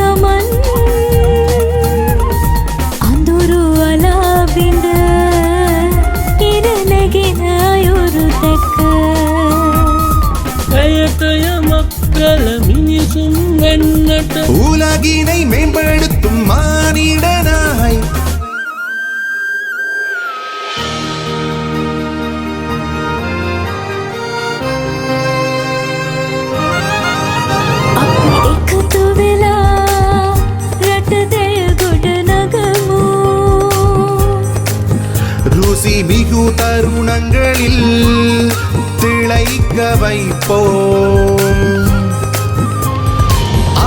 ගමන් අඳුරු අලාවිඳ ඉර නැගෙන අයුරු දැක கயத்தய மக்கள் மினிசும் வெண்ணட்ட உலகினை மேம்படுத்தும் மானிடனாய் අපි එකතු වෙලා රට දෙය ගොඩ නගමු ருசி மிகு தருணங்களில் திளைக்க வைப்போம்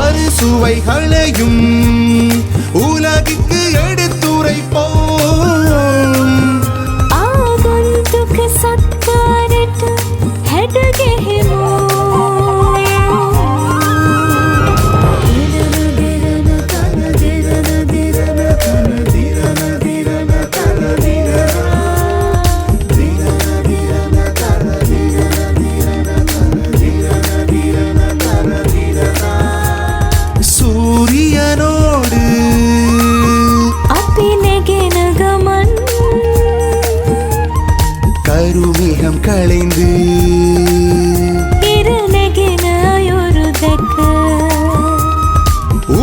அறுசுவைகளையும் உலகிற்கு எடுத்துரைப்போம் ආගන්තුක සත්කාරට හැඩගෙහෙමු சூரியனோடு අපි නැගෙන ගමන් கருமேகம் களைந்து ඉර නැගෙන අයුරු දැක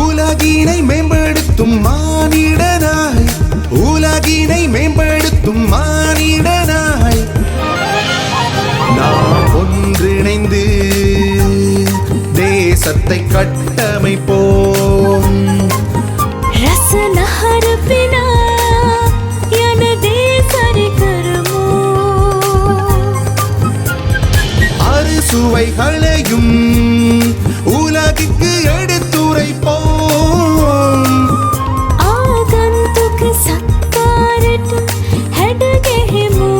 உலகினை மேம்படுத்தும் மானிடனாய் உலகினை மேம்படுத்தும் மானிடனாய் நாம் ஒன்றிணைந்து தேசத்தை கட்டமைப்போம் රසනහර පිනා යන දේ සරි කරමු அறுசுவைகளையும் உலகிற்கு எடுத்துரைப்போம் ආගන්තුක සත්කාරට හැඩගෙහෙමු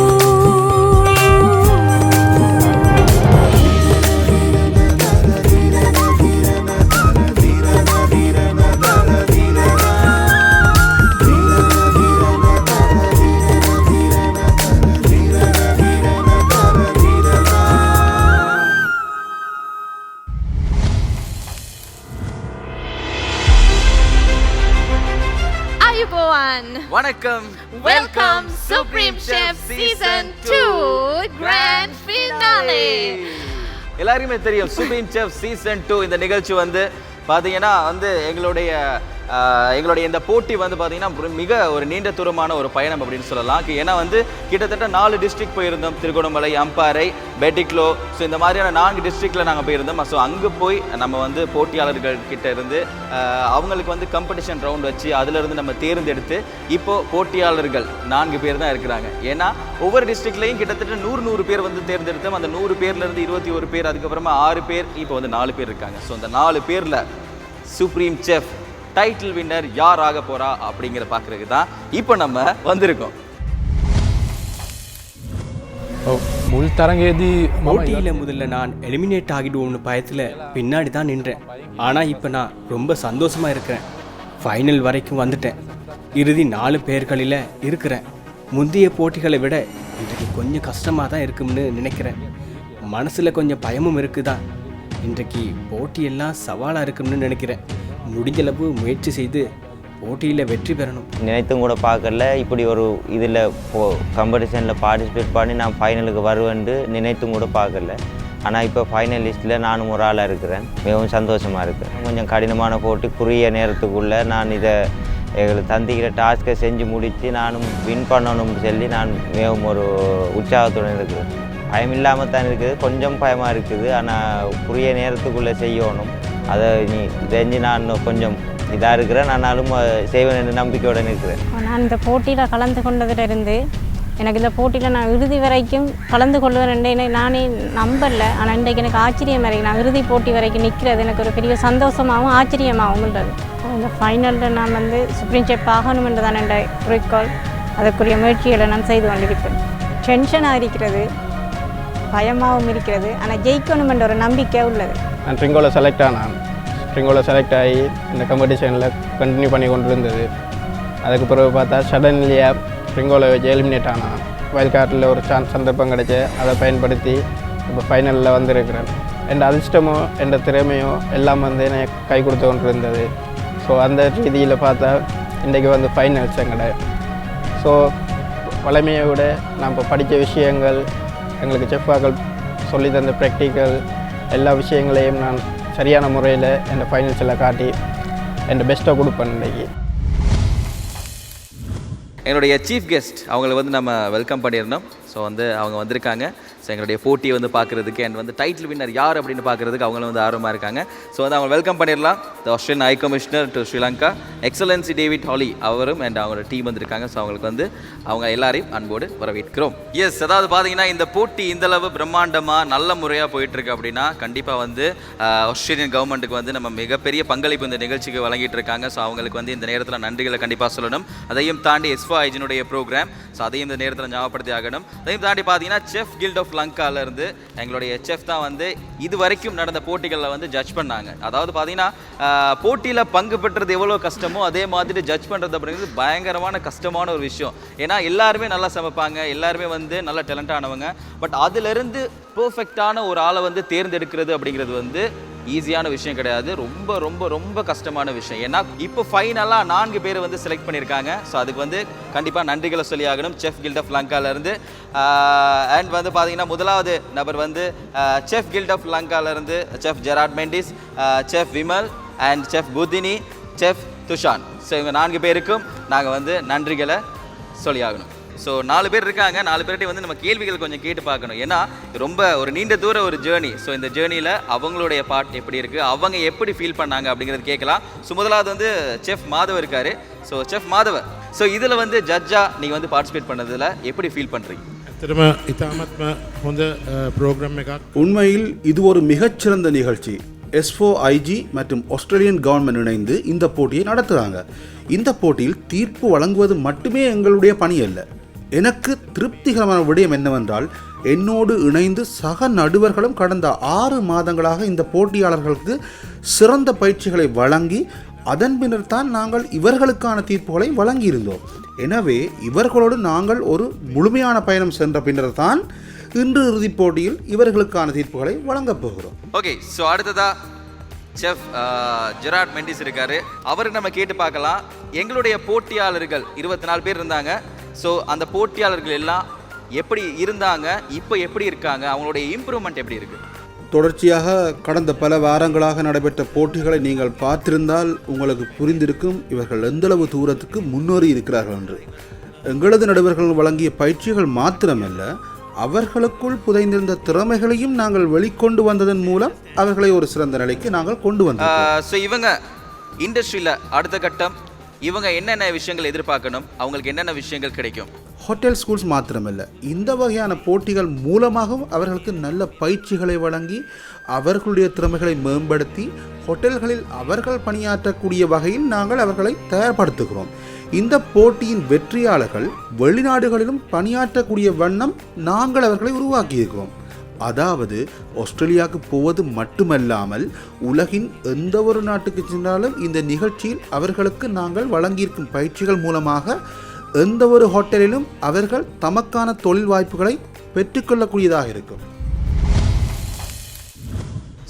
Ayubowan! வணக்கம் Welcome Supreme Chef Season 2 Grand Finale! எல்லாருக்குமே தெரியும் சுப்ரீம் செஃப் சீசன் 2 இந்த நிகழ்ச்சி வந்து பார்த்தீங்கன்னா வந்து எங்களுடைய இந்த போட்டி வந்து பார்த்தீங்கன்னா மிக ஒரு நீண்ட தூரமான ஒரு பயணம் அப்படின்னு சொல்லலாம். ஏன்னா வந்து கிட்டத்தட்ட 4 டிஸ்ட்ரிக்ட் போயிருந்தோம். திருகோணமலை, அம்பாறை, பெட்டிக்லோ, ஸோ இந்த மாதிரியான 4 டிஸ்ட்ரிக்டில் நாங்கள் போயிருந்தோம். ஸோ அங்கே போய் நம்ம வந்து போட்டியாளர்கள் கிட்ட இருந்து அவங்களுக்கு வந்து காம்படிஷன் ரவுண்ட் வச்சு அதிலிருந்து நம்ம தேர்ந்தெடுத்து இப்போது போட்டியாளர்கள் 4 பேர் தான் இருக்கிறாங்க. ஏன்னா ஒவ்வொரு டிஸ்ட்ரிக்ட்லையும் கிட்டத்தட்ட 100 பேர் வந்து தேர்ந்தெடுத்தோம். அந்த 100 பேர்லேருந்து 21 பேர், அதுக்கப்புறமா 6 பேர், இப்போ வந்து 4 பேர் இருக்காங்க. ஸோ அந்த 4 பேரில் சுப்ரீம் செஃப் டைட்டில் வின்னர் யார் ஆக போறா அப்படிங்கிற பார்க்கறதுக்கு தான் இப்போ நம்ம வந்திருக்கோம். මුල් තරගේදී போட்டியில் முதல்ல நான் எலிமினேட் ஆகிடுவோம்னு பயத்தில் பின்னாடி தான் நின்றேன். ஆனால் இப்போ நான் ரொம்ப சந்தோஷமாக இருக்கிறேன். ஃபைனல் வரைக்கும் வந்துட்டேன். இறுதி 4 பேர்களில் இருக்கிறேன். முந்தைய போட்டிகளை விட இன்றைக்கு கொஞ்சம் கஷ்டமாக தான் இருக்கும்னு நினைக்கிறேன். மனசில் கொஞ்சம் பயமும் இருக்குதான். இன்றைக்கு போட்டியெல்லாம் சவாலாக இருக்கும்னு நினைக்கிறேன். முடிஞ்சளவு முயற்சி செய்து போட்டியில் வெற்றி பெறணும். நினைத்தும் கூட பார்க்கல இப்படி ஒரு இதில் காம்படிஷனில் பார்ட்டிசிபேட் பண்ணி நான் ஃபைனலுக்கு வருவேன்ட்டு நினைத்தும் கூட பார்க்கல. ஆனால் இப்போ ஃபைனலிஸ்ட்டில் நானும் ஒரு ஆளாக இருக்கிறேன். மிகவும் சந்தோஷமாக இருக்கிறேன். கொஞ்சம் கடினமான போட்டி, குறுகிய நேரத்துக்குள்ளே நான் இதை எங்களுக்கு தந்திக்கிற டாஸ்க்கை செஞ்சு முடித்து நானும் வின் பண்ணணும்னு சொல்லி நான் மிகவும் ஒரு உற்சாகத்துடன் இருக்கிறேன். பயம் இல்லாமல் தான் இருக்குது, கொஞ்சம் பயமாக இருக்குது. ஆனால் குறுகிய நேரத்துக்குள்ளே செய்யணும். அதை நீ செஞ்சு நான் கொஞ்சம் இதாக இருக்கிறேன். ஆனாலும் செய்வேன் என்று நம்பிக்கையுடன் இருக்கிறேன். நான் இந்த போட்டியில் கலந்து கொண்டதிலிருந்து எனக்கு இந்த போட்டியில் நான் இறுதி வரைக்கும் கலந்து கொள்வேன் நானே நம்பலை. ஆனால் இன்றைக்கு எனக்கு ஆச்சரியம் வரைக்கும் நான் இறுதி போட்டி வரைக்கும் நிற்கிறது எனக்கு ஒரு பெரிய சந்தோஷமாகவும் ஆச்சரியமாகவும் உள்ளது. இந்த ஃபைனலில் நான் வந்து சுப்ரீம் செஃப் ஆகணும் தான் என்ற குறிக்கோள். அதற்குரிய முயற்சிகளை நான் செய்து கொண்டிருக்கிறேன். டென்ஷனாக இருக்கிறது, பயமாகவும் இருக்கிறது. ஆனால் ஜெயிக்கணும் என்ற ஒரு நம்பிக்கை உள்ளது. நான் ட்ரிங்கோவில் செலக்ட் ஆனேன். ட்ரிங்கோவில் செலக்ட் ஆகி இந்த காம்படிஷனில் கண்டினியூ பண்ணி கொண்டு இருந்தது. அதுக்கு பிறகு பார்த்தா சடன்லியாக ட்ரிங்கோவில் வச்சு எலிமினேட் ஆனான். வைல்ட் கார்டில் ஒரு சந்தர்ப்பம் கிடைச்சி அதை பயன்படுத்தி இப்போ ஃபைனலில் வந்திருக்கிறேன். என் அதிர்ஷ்டமோ என் திறமையோ எல்லாம் வந்து எனக்கு கை கொடுத்து கொண்டு இருந்தது. ஸோ அந்த ரீதியில் பார்த்தா இன்றைக்கு வந்து ஃபைனல்ஸ் எங்கட. ஸோ வளமையை விட நம்ம படித்த விஷயங்கள், எங்களுக்கு செஃப்பாக்கள் சொல்லி தந்த ப்ராக்டிக்கல் எல்லா விஷயங்களையும் நான் சரியான முறையில் என் ஃபைனல்ஸில் காட்டி என் பெஸ்ட்டை கொடுப்பேன் இன்றைக்கி. எங்களுடைய சீஃப் கெஸ்ட் அவங்களை வந்து நம்ம வெல்கம் பண்ணியிருந்தோம். ஸோ வந்து அவங்க வந்திருக்காங்க. ஸோ எங்களுடைய போட்டியை வந்து பார்க்குறதுக்கு அண்ட் வந்து டைட்டில் வின்னர் யார் அப்படின்னு பார்க்குறதுக்கு அவங்களும் வந்து ஆர்வமாக இருக்காங்க. ஸோ வந்து அவங்க வெல்கம் பண்ணிடலாம். The Australian high commissioner to Sri Lanka excellency David Hawley அவரும் அண்ட் அவங்களோட டீம் வந்திருக்காங்க. ஸோ அவங்களுக்கு வந்து அவங்க எல்லாரையும் அன்போடு வரவேற்கிறோம். எஸ், அதாவது பார்த்தீங்கன்னா இந்த போட்டி இந்தளவு பிரம்மாண்டமாக நல்ல முறையாக போயிட்டுருக்கு அப்படின்னா கண்டிப்பாக வந்து ஆஸ்திரேலியன் கவர்மெண்ட்டுக்கு வந்து நம்ம மிகப்பெரிய பங்களிப்பு இந்த நிகழ்ச்சிக்கு வழங்கிட்டு இருக்காங்க. ஸோ அவங்களுக்கு வந்து இந்த நேரத்தில் நன்றிகளை கண்டிப்பாக சொல்லணும். அதையும் தாண்டி எஸ்ஃபா ஐஜினுடைய ப்ரோக்ராம், ஸோ அதையும் இந்த நேரத்தில் ஞாபகப்படுத்தி ஆகணும். அதையும் தாண்டி பார்த்தீங்கன்னா செஃப் கில்ட் ஆஃப் லங்காவிலேருந்து எங்களுடைய செஃப் தான் வந்து இது வரைக்கும் நடந்த போட்டிகளில் வந்து ஜட்ஜ் பண்ணாங்க. அதாவது பார்த்தீங்கன்னா போட்டியில் பங்கு பெற்றது எவ்வளோ கஷ்டமோ அதே மாதிரி ஜட்ஜ் பண்ணுறது அப்படிங்கிறது பயங்கரமான கஷ்டமான ஒரு விஷயம். ஏன்னா எல்லாருமே நல்லா சமைப்பாங்க, எல்லாருமே வந்து நல்ல டேலண்டானவங்க. பட் அதிலிருந்து பர்ஃபெக்டான ஒரு ஆளை வந்து தேர்ந்தெடுக்கிறது அப்படிங்கிறது வந்து ஈஸியான விஷயம் கிடையாது. ரொம்ப ரொம்ப ரொம்ப கஷ்டமான விஷயம். ஏன்னா இப்போ ஃபைனலாக 4 பேர் வந்து செலக்ட் பண்ணியிருக்காங்க. ஸோ அதுக்கு வந்து கண்டிப்பாக நன்றிகளை சொல்லி ஆகணும் செஃப் கில்ட் ஆஃப் லங்காவிலேருந்து. அண்ட் வந்து பார்த்தீங்கன்னா முதலாவது நபர் வந்து செஃப் கில்ட் ஆஃப் லங்காவிலேருந்து chef Gerard Mendis, chef Vimal and chef Buddhini, chef Thushan. So இவங்க 4 பேருக்கும் நாங்கள் வந்து நன்றிகளை சொல்லி ஆகணும். ஸோ 4 பேர் இருக்காங்க. 4 பேர்கிட்ட வந்து நம்ம கேள்விகள் கொஞ்சம் கேட்டு பார்க்கணும். ஏன்னா ரொம்ப ஒரு நீண்ட தூர ஒரு ஜேர்னி. ஸோ இந்த ஜேர்னியில் அவங்களுடைய பார்ட் எப்படி இருக்குது, அவங்க எப்படி ஃபீல் பண்ணாங்க அப்படிங்கிறது கேட்கலாம். ஸோ முதலாவது வந்து செஃப் மாதவ இருக்கார். ஸோ செஃப் மாதவ, ஸோ இதில் வந்து ஜட்ஜாக நீங்கள் வந்து பார்ட்டிசிபேட் பண்ணதில் எப்படி ஃபீல் பண்ணுறீங்க? உண்மையில் இது ஒரு மிகச்சிறந்த நிகழ்ச்சி. எஸ்ஓஐஜி மற்றும் ஆஸ்திரேலியன் கவர்மெண்ட் இணைந்து இந்த போட்டியை நடத்துகிறாங்க. இந்த போட்டியில் தீர்ப்பு வழங்குவது மட்டுமே எங்களுடைய பணி அல்ல. எனக்கு திருப்திகரமான விடயம் என்னவென்றால், என்னோடு இணைந்து சக நடுவர்களும் கடந்த 6 மாதங்களாக இந்த போட்டியாளர்களுக்கு சிறந்த பயிற்சிகளை வழங்கி அதன் பின்னர் தான் நாங்கள் இவர்களுக்கான தீர்ப்புகளை வழங்கியிருந்தோம். எனவே இவர்களோடு நாங்கள் ஒரு முழுமையான பயணம் சென்ற பின்னர் தான் இன்று இறுதிப் போட்டியில் இவர்களுக்கான தீர்ப்புகளை வழங்கப் போகிறோம். ஓகே, ஸோ அடுத்ததா செஃப் ஜெராட் மெண்டிஸ் இருக்காரு. அவருக்கு நம்ம கேட்டு பார்க்கலாம். எங்களுடைய போட்டியாளர்கள் 24 பேர் இருந்தாங்க. ஸோ அந்த போட்டியாளர்கள் எல்லாம் எப்படி இருந்தாங்க, இப்போ எப்படி இருக்காங்க, அவங்களுடைய இம்ப்ரூவ்மெண்ட் எப்படி இருக்கு? தொடர்ச்சியாக கடந்த பல வாரங்களாக நடைபெற்ற போட்டிகளை நீங்கள் பார்த்திருந்தால் உங்களுக்கு புரிந்திருக்கும் இவர்கள் எந்தளவு தூரத்துக்கு முன்னேறி இருக்கிறார்கள் என்று. எங்களது நடுவர்கள் வழங்கிய பயிற்சிகள் மாத்திரமல்ல, அவர்களுக்குள் புதைந்திருந்த திறமைகளையும் நாங்கள் வெளிக்கொண்டு வந்ததன் மூலம் அவர்களை ஒரு சிறந்த நிலைக்கு நாங்கள் கொண்டு வந்தோம். ஸோ இவங்க இண்டஸ்ட்ரியில் அடுத்த கட்டம் இவங்க என்னென்ன விஷயங்கள் எதிர்பார்க்கணும், அவங்களுக்கு என்னென்ன விஷயங்கள் கிடைக்கும்? ஹோட்டல் ஸ்கூல்ஸ் மாத்திரமல்ல, இந்த வகையான போட்டிகள் மூலமாகவும் அவர்களுக்கு நல்ல பயிற்சிகளை வழங்கி அவர்களுடைய திறமைகளை மேம்படுத்தி ஹோட்டல்களில் அவர்கள் பணியாற்றக்கூடிய வகையில் நாங்கள் அவர்களை தயார்படுத்துகிறோம். இந்த போட்டியின் வெற்றியாளர்கள் வெளிநாடுகளிலும் பணியாற்றக்கூடிய வண்ணம் நாங்கள் அவர்களை உருவாக்கியிருக்கிறோம். அதாவது ஆஸ்திரேலியாவுக்கு போவது மட்டுமல்லாமல் உலகின் எந்த ஒரு நாட்டுக்கு சென்றாலும் இந்த நிகழ்ச்சியில் அவர்களுக்கு நாங்கள் வழங்கியிருக்கும் பயிற்சிகள் மூலமாக எந்த ஒரு ஹோட்டலிலும் அவர்கள் தமக்கான தொழில் வாய்ப்புகளை பெற்றுக்கொள்ளக்கூடியதாக இருக்கும்.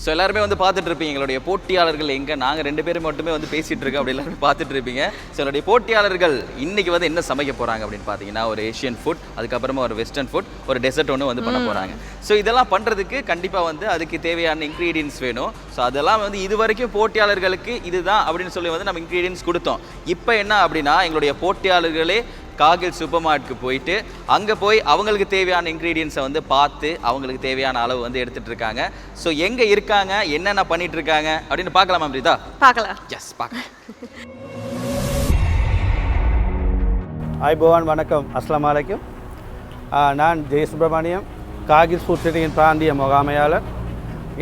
ஸோ எல்லாருமே வந்து பார்த்துட்டு இருப்பீங்க எங்களுடைய போட்டியாளர்கள் எங்கே, நாங்கள் 2 பேரும் மட்டுமே வந்து பேசிகிட்டு இருக்கோம் அப்படி எல்லாருமே பார்த்துட்டு இருப்பீங்க. ஸோ என்னுடைய போட்டியாளர்கள் இன்றைக்கி வந்து என்ன சமைக்க போகிறாங்க அப்படின்னு பார்த்தீங்கன்னா ஒரு ஏஷியன் ஃபுட், அதுக்கப்புறமா ஒரு வெஸ்டர்ன் ஃபுட், ஒரு டெசர்ட் ஒன்று வந்து பண்ண போகிறாங்க. ஸோ இதெல்லாம் பண்ணுறதுக்கு கண்டிப்பாக வந்து அதுக்கு தேவையான இன்க்ரீடியன்ஸ் வேணும். ஸோ அதெல்லாம் வந்து இது வரைக்கும் போட்டியாளர்களுக்கு இதுதான் அப்படின்னு சொல்லி வந்து நம்ம இன்க்ரீடியன்ஸ் கொடுத்தோம். இப்போ என்ன அப்படின்னா எங்களுடைய போட்டியாளர்களே காகில் சூப்பர் மார்க்கெட்டுக்கு போயிட்டு அங்கே போய் அவங்களுக்கு தேவையான இன்க்ரீடியன்ஸை வந்து பார்த்து அவங்களுக்கு தேவையான அளவு வந்து எடுத்துகிட்டு இருக்காங்க. ஸோ எங்கே இருக்காங்க, என்னென்ன பண்ணிட்டு இருக்காங்க அப்படின்னு பார்க்கலாமா அம்ரிதா? பார்க்கலாம். எஸ், பார்க்கலாம். ஹாய் பவான், வணக்கம், அஸ்ஸலாமு அலைக்கும். நான் ஜெயசுப்ரமணியம், காகில்ஸ் ஃபுட் சிட்டியின் பிராந்திய முகாமையாளர்.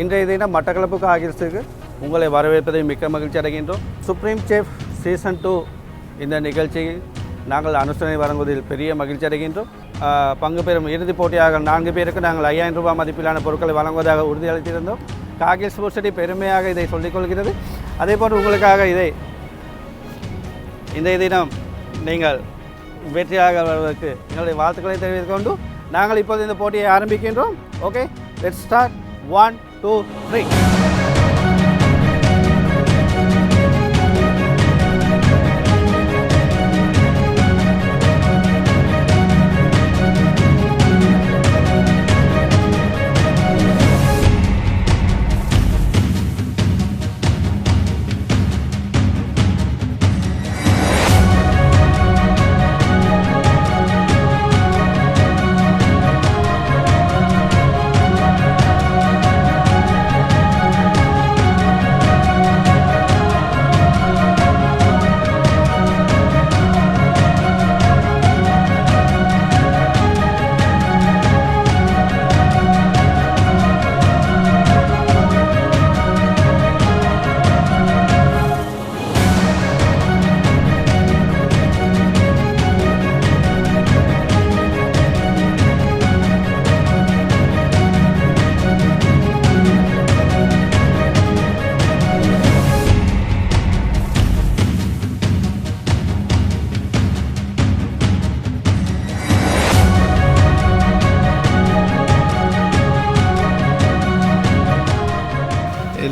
இன்றைய தினம் மட்டக்களப்பு காகில்ஸுக்கு உங்களை வரவேற்பதை மிக்க மகிழ்ச்சி அடைகின்றோம். சுப்ரீம் செஃப் சீசன் 2 இந்த நிகழ்ச்சியில் நாங்கள் அனுசரணை வழங்குவதில் பெரிய மகிழ்ச்சி அடைகின்றோம். பங்கு பெறும் இறுதிப் போட்டியாக 4 பேருக்கு நாங்கள் 5000 ரூபாய் மதிப்பிலான பொருட்களை வழங்குவதாக உறுதியளித்திருந்தோம். காகில்ஸ் ஃபுட் சிட்டி பெருமையாக இதை சொல்லிக்கொள்கிறது. அதேபோன்று உங்களுக்காக இன்றைய தினம் நீங்கள் வெற்றியாக வருவதற்கு எங்களுடைய வாழ்த்துக்களை தெரிவித்துக் கொண்டு நாங்கள் இப்போது இந்த போட்டியை ஆரம்பிக்கின்றோம். Okay, let's start. 1 2 3.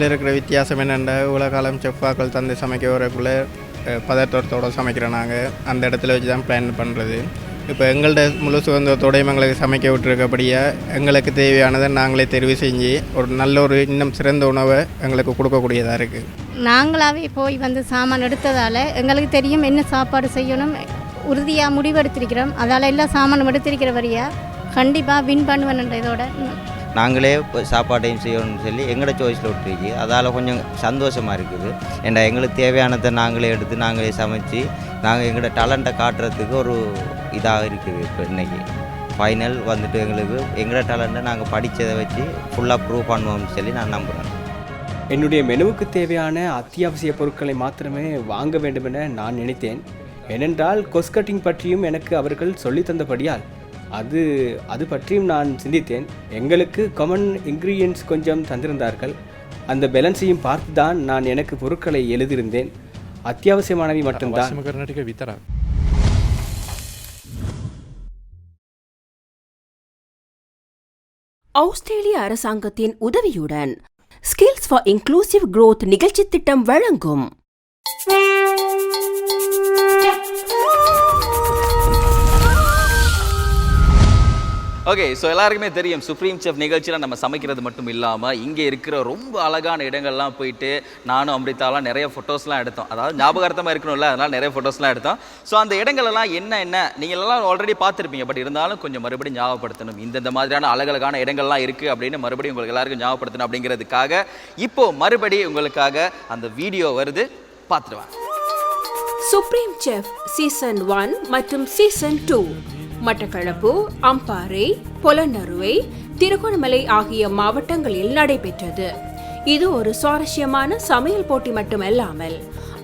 இதில் இருக்கிற வித்தியாசம் என்னென்னா இவ்வளோ காலம் செஃப்பாக்கள் தந்து சமைக்க வரக்குள்ளே பதற்றத்தோடு சமைக்கிறோம் நாங்கள் அந்த இடத்துல வச்சு தான் பிளான் பண்ணுறது. இப்போ எங்கள்கிட்ட முழு சுதந்திரத்தோடையும் எங்களுக்கு சமைக்க விட்டுருக்கபடியாக எங்களுக்கு தேவையானதை நாங்களே தெரிவு செஞ்சு ஒரு நல்ல ஒரு இன்னும் சிறந்த உணவை எங்களுக்கு கொடுக்கக்கூடியதாக இருக்குது. நாங்களாகவே போய் வந்து சாமான் எடுத்ததால் எங்களுக்கு தெரியும் என்ன சாப்பாடு செய்யணும் உறுதியாக முடிவெடுத்திருக்கிறோம். அதால் எல்லா சாமானும் எடுத்திருக்கிற வழியாக கண்டிப்பாக வின் பண்ணுவேன்ன்ற இதோட நாங்களே சாப்பாட்டையும் செய்யணும்னு சொல்லி எங்களோட சாய்ஸில் விட்டுருக்கு. அதால் கொஞ்சம் சந்தோஷமாக இருக்குது. ஏன்னா எங்களுக்கு தேவையானதை நாங்களே எடுத்து நாங்களே சமைச்சு நாங்கள் எங்களோட டேலண்ட்டை காட்டுறதுக்கு ஒரு இதாக இருக்குது. இப்போ இன்றைக்கி ஃபைனல் வந்துட்டு எங்களுக்கு எங்களோட டேலண்ட்டை நாங்கள் படித்ததை வச்சு ஃபுல்லாக ப்ரூவ் பண்ணுவோம்னு சொல்லி நான் நம்புகிறேன். என்னுடைய மெனுவுக்கு தேவையான அத்தியாவசிய பொருட்களை மாத்திரமே வாங்க வேண்டுமென நான் நினைத்தேன். ஏனென்றால் கொஸ்ட் கட்டிங் பற்றியும் எனக்கு அவர்கள் சொல்லித்தந்தபடியால் அது பற்றியும் நான் சிந்தித்தேன். எங்களுக்கு காமன் இன்க்ரீடியன்ட்ஸ் கொஞ்சம் தந்திருந்தார்கள். அந்த பேலன்ஸையும் பார்த்து தான் நான் எனக்கு பொருட்களை எழுதியிருந்தேன். அத்தியாவசியமானவை மட்டும்தான். ஆஸ்திரேலிய அரசாங்கத்தின் உதவியுடன் ஸ்கில்ஸ் ஃபார் இன்க்ளூசிவ் growth நிகழ்ச்சி திட்டம் வழங்கும் ஓகே, ஸோ எல்லாருக்குமே தெரியும் சுப்ரீம் செஃப் நிகழ்ச்சியில் நம்ம சமைக்கிறது மட்டும் இல்லாமல் இங்கே இருக்கிற ரொம்ப அழகான இடங்கள்லாம் போயிட்டு நானும் அம்ரிதாலாம் நிறைய ஃபோட்டோஸ்லாம் எடுத்தோம். அதாவது ஞாபகார்த்தமாக இருக்கணும்ல, அதனால் நிறைய ஃபோட்டோஸ்லாம் எடுத்தோம். ஸோ அந்த இடங்களெல்லாம் என்ன நீங்கள் எல்லாம் ஆல்ரெடி பார்த்துருப்பீங்க. பட் இருந்தாலும் கொஞ்சம் மறுபடியும் ஞாபகப்படுத்தணும். இந்த மாதிரியான அழகழகான இடங்கள்லாம் இருக்குது அப்படின்னு மறுபடியும் உங்களுக்கு எல்லாருக்கும் ஞாபகப்படுத்தணும் அப்படிங்கிறதுக்காக இப்போது மறுபடியும் உங்களுக்காக அந்த வீடியோ வருது, பார்த்துருவேன். சுப்ரீம் செஃப் சீசன் 1 மற்றும் சீசன் 2 மட்டக்களப்பு, அம்பாறை, பொலன்னறுவை, திருகோணமலை ஆகிய மாவட்டங்களில் நடைபெற்றது. இது ஒரு சுவாரஸ்யமான சமையல் போட்டி மட்டுமல்லாமல்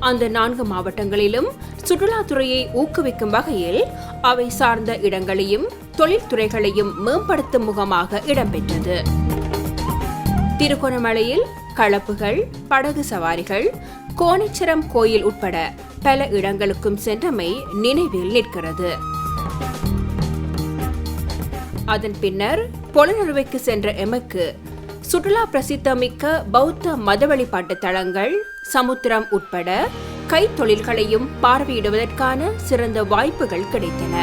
அந்த 4 மாவட்டங்களிலும் சுற்றுலாத்துறையை ஊக்குவிக்கும் வகையில் அவை சார்ந்த இடங்களையும் தொழில்துறைகளையும் மேம்படுத்தும் முகமாக இடம்பெற்றது. திருகோணமலையில் களப்புகள், படகு சவாரிகள், கோணேச்சரம் கோயில் உட்பட பல இடங்களுக்கும் சென்றமை நினைவில் நிற்கிறது. அதன் பின்னர் பொலனறுவைக்கு சென்ற எமக்கு சுற்றுலா பிரசித்தமிக்க பௌத்த மத வழிபாட்டு தலங்கள், சமுத்திரம் உட்பட கைத்தொழில்களையும் பார்வையிடுவதற்கான சிறந்த வாய்ப்புகள் கிடைத்தன.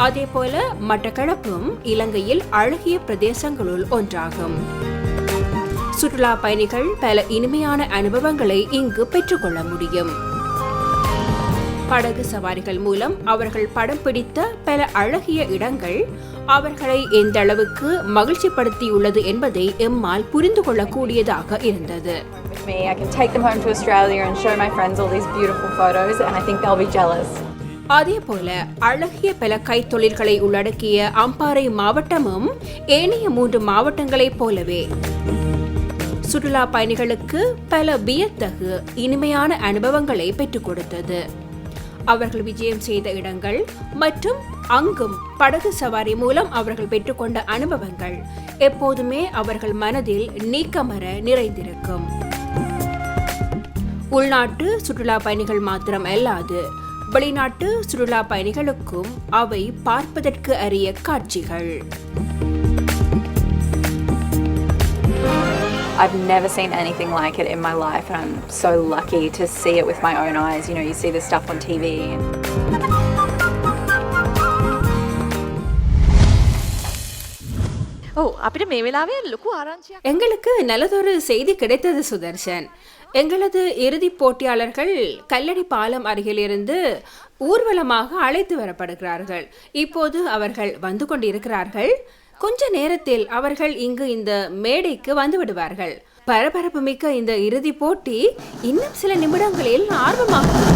அதேபோல மட்டக்களப்பும் இலங்கையில் அழகிய பிரதேசங்களுள் ஒன்றாகும். சுற்றுலா பயணிகள் பல இனிமையான அனுபவங்களை இங்கு பெற்றுக்கொள்ள முடியும். படகு சவாரிகள் மூலம் அவர்கள் படம் பிடித்த பல அழகிய இடங்கள் அவர்களை எந்த அளவுக்கு மகிழ்ச்சிப்படுத்தியுள்ளது என்பதை எம்மால் புரிந்து கொள்ளக்கூடியதாக இருந்தது. அதேபோல அழகிய பல கைத்தொழில்களை உள்ளடக்கிய அம்பாறை மாவட்டமும் ஏனைய 3 மாவட்டங்களைப் போலவே சுற்றுலா பயணிகளுக்கு பல வியத்தகு இனிமையான அனுபவங்களை பெற்றுக் கொடுத்தது. அவர்கள் விஜயம் செய்த இடங்கள் மற்றும் அங்கும் படகு சவாரி மூலம் அவர்கள் பெற்றுக்கொண்ட அனுபவங்கள் எப்போதுமே அவர்கள் மனதில் நீக்கமற நிறைந்திருக்கும். உள்நாட்டு சுற்றுலா பயணிகள் மாத்திரம் அல்லாது வெளிநாட்டு சுற்றுலா பயணிகளுக்கும் அவை பார்ப்பதற்கு அரிய காட்சிகள். I've never seen anything like it in my life, and I'm so lucky to see it with my own eyes. You know, you see this stuff on TV. අපිට මේ වෙලාවේ ලොකු ආරංචියක්. எங்களுக்கு நல்லதொரு செய்தி கிடைத்தது சுதர்ஷன். எங்களது இறுதிப் போட்டியாளர்கள் கல்லடி பாலம் அருகிலிருந்து ஊர்வலமாக அழைத்து வரப்படுகிறார்கள். இப்போது அவர்கள் வந்து கொண்டிருக்கிறார்கள். கொஞ்ச நேரத்தில் அவர்கள் இங்கு இந்த மேடைக்கு வந்து விடுவார்கள். பரபரப்பு மிக்க இந்த இறுதிப் போட்டி இன்னும் சில நிமிடங்களில் ஆர்வமாகும்.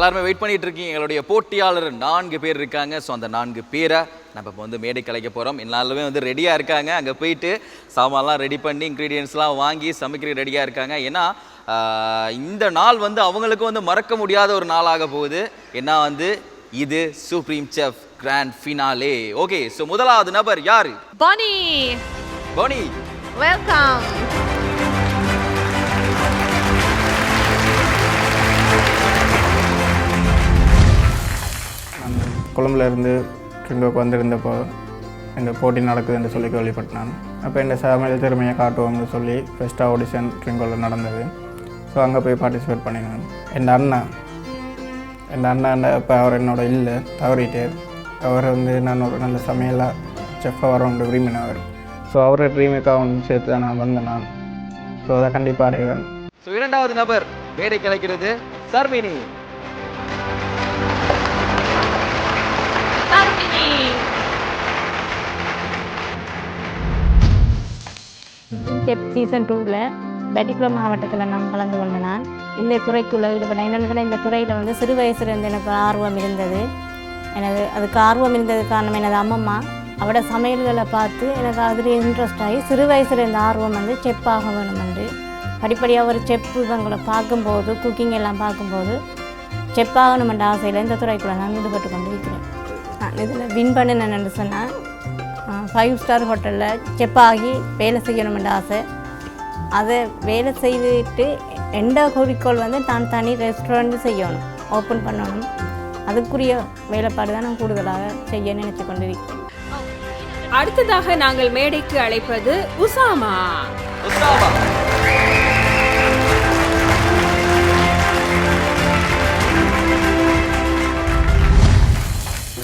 எல்லாருமே வெயிட் பண்ணிட்டு இருக்கீங்க. எங்களுடைய போட்டியாளர் 4 பேர் இருக்காங்க. ஸோ அந்த 4 பேரை நம்ம இப்போ வந்து மேடை கலைக்க போகிறோம். எல்லாருமே வந்து ரெடியாக இருக்காங்க. அங்கே போயிட்டு சாமான்லாம் ரெடி பண்ணி இன்க்ரீடியன்ஸ்லாம் வாங்கி சமைக்கிறதுக்கு ரெடியாக இருக்காங்க. ஏன்னா இந்த நாள் வந்து அவங்களுக்கு வந்து மறக்க முடியாத ஒரு நாளாக போகுது. ஏன்னா வந்து இது supreme chef grand finale. Okay, so முதலாவது நபர் யாரு? Bonnie, போனி. welcome. கொழும்புலேருந்து ட்ரிங்கோக்கு வந்திருந்தப்போ இந்த போட்டி நடக்குதுன்னு சொல்லி கேள்விப்பட்டேன். அப்போ இந்த சமையல் திறமையை காட்டுவோம்னு சொல்லி ஃபர்ஸ்ட் ஆடிஷன் ட்ரிங்கோவில் நடந்தது. ஸோ அங்கே போய் பார்ட்டிசிபேட் பண்ணினேன். என் அண்ணன் இப்போ அவர் என்னோட இல்லை, தவறிட்டு அவர் வந்து நான் ஒரு நல்ல சமையலாக செஃப்பாக வரணும்னு விரும்பினவர். ஸோ அவரோட ட்ரீமுக்காக சேர்த்து தான் நான் வந்தேன். ஸோ அதை கண்டிப்பாக அடைவேன். ஸோ இரண்டாவது நபர் மேடை கிடைக்கிறது சர்மினி. செஃப் சீசன் 2ல் பெட்டிக்குளம் மாவட்டத்தில் நான் கலந்து கொண்டேன். இந்த துறைக்குள்ளே ஈடுபட்டேன். என்னென்னா இந்த துறையில் வந்து சிறு வயசுலேருந்து எனக்கு ஆர்வம் இருந்தது. அதுக்கு ஆர்வம் இருந்தது காரணம் எனது அம்மம்மா அவட சமையல்களை பார்த்து எனக்கு அதில் இன்ட்ரெஸ்ட் ஆகி சிறு வயசில் இருந்த ஆர்வம் வந்து செஃப் ஆக வேணுமென்று படிப்படியாக ஒரு செஃப் இவங்களை பார்க்கும்போது குக்கிங் எல்லாம் பார்க்கும்போது செஃப் ஆகணுமென்ற ஆசையில் இந்த துறைக்குள்ளே நான் ஈடுபட்டு கொண்டு இருக்கிறேன். நான் இதில் வின் பண்ணினேன்னு சொன்னால் 5 ஸ்டார் ஹோட்டலில் செஃப் ஆகி வேலை செய்யணுமென்ற ஆசை. அதை வேலை செய்துட்டு எந்த குறிக்கோள் வந்து தான் தனி ரெஸ்டாரண்ட் செய்யணும், ஓப்பன் பண்ணணும். அதுக்குரிய வேலைப்பாடு தான் நான் கூடுதலாக செய்ய நினைச்சு கொண்டிருக்கிறேன். அடுத்ததாக நாங்கள் மேடைக்கு அழைப்பது உசாமா.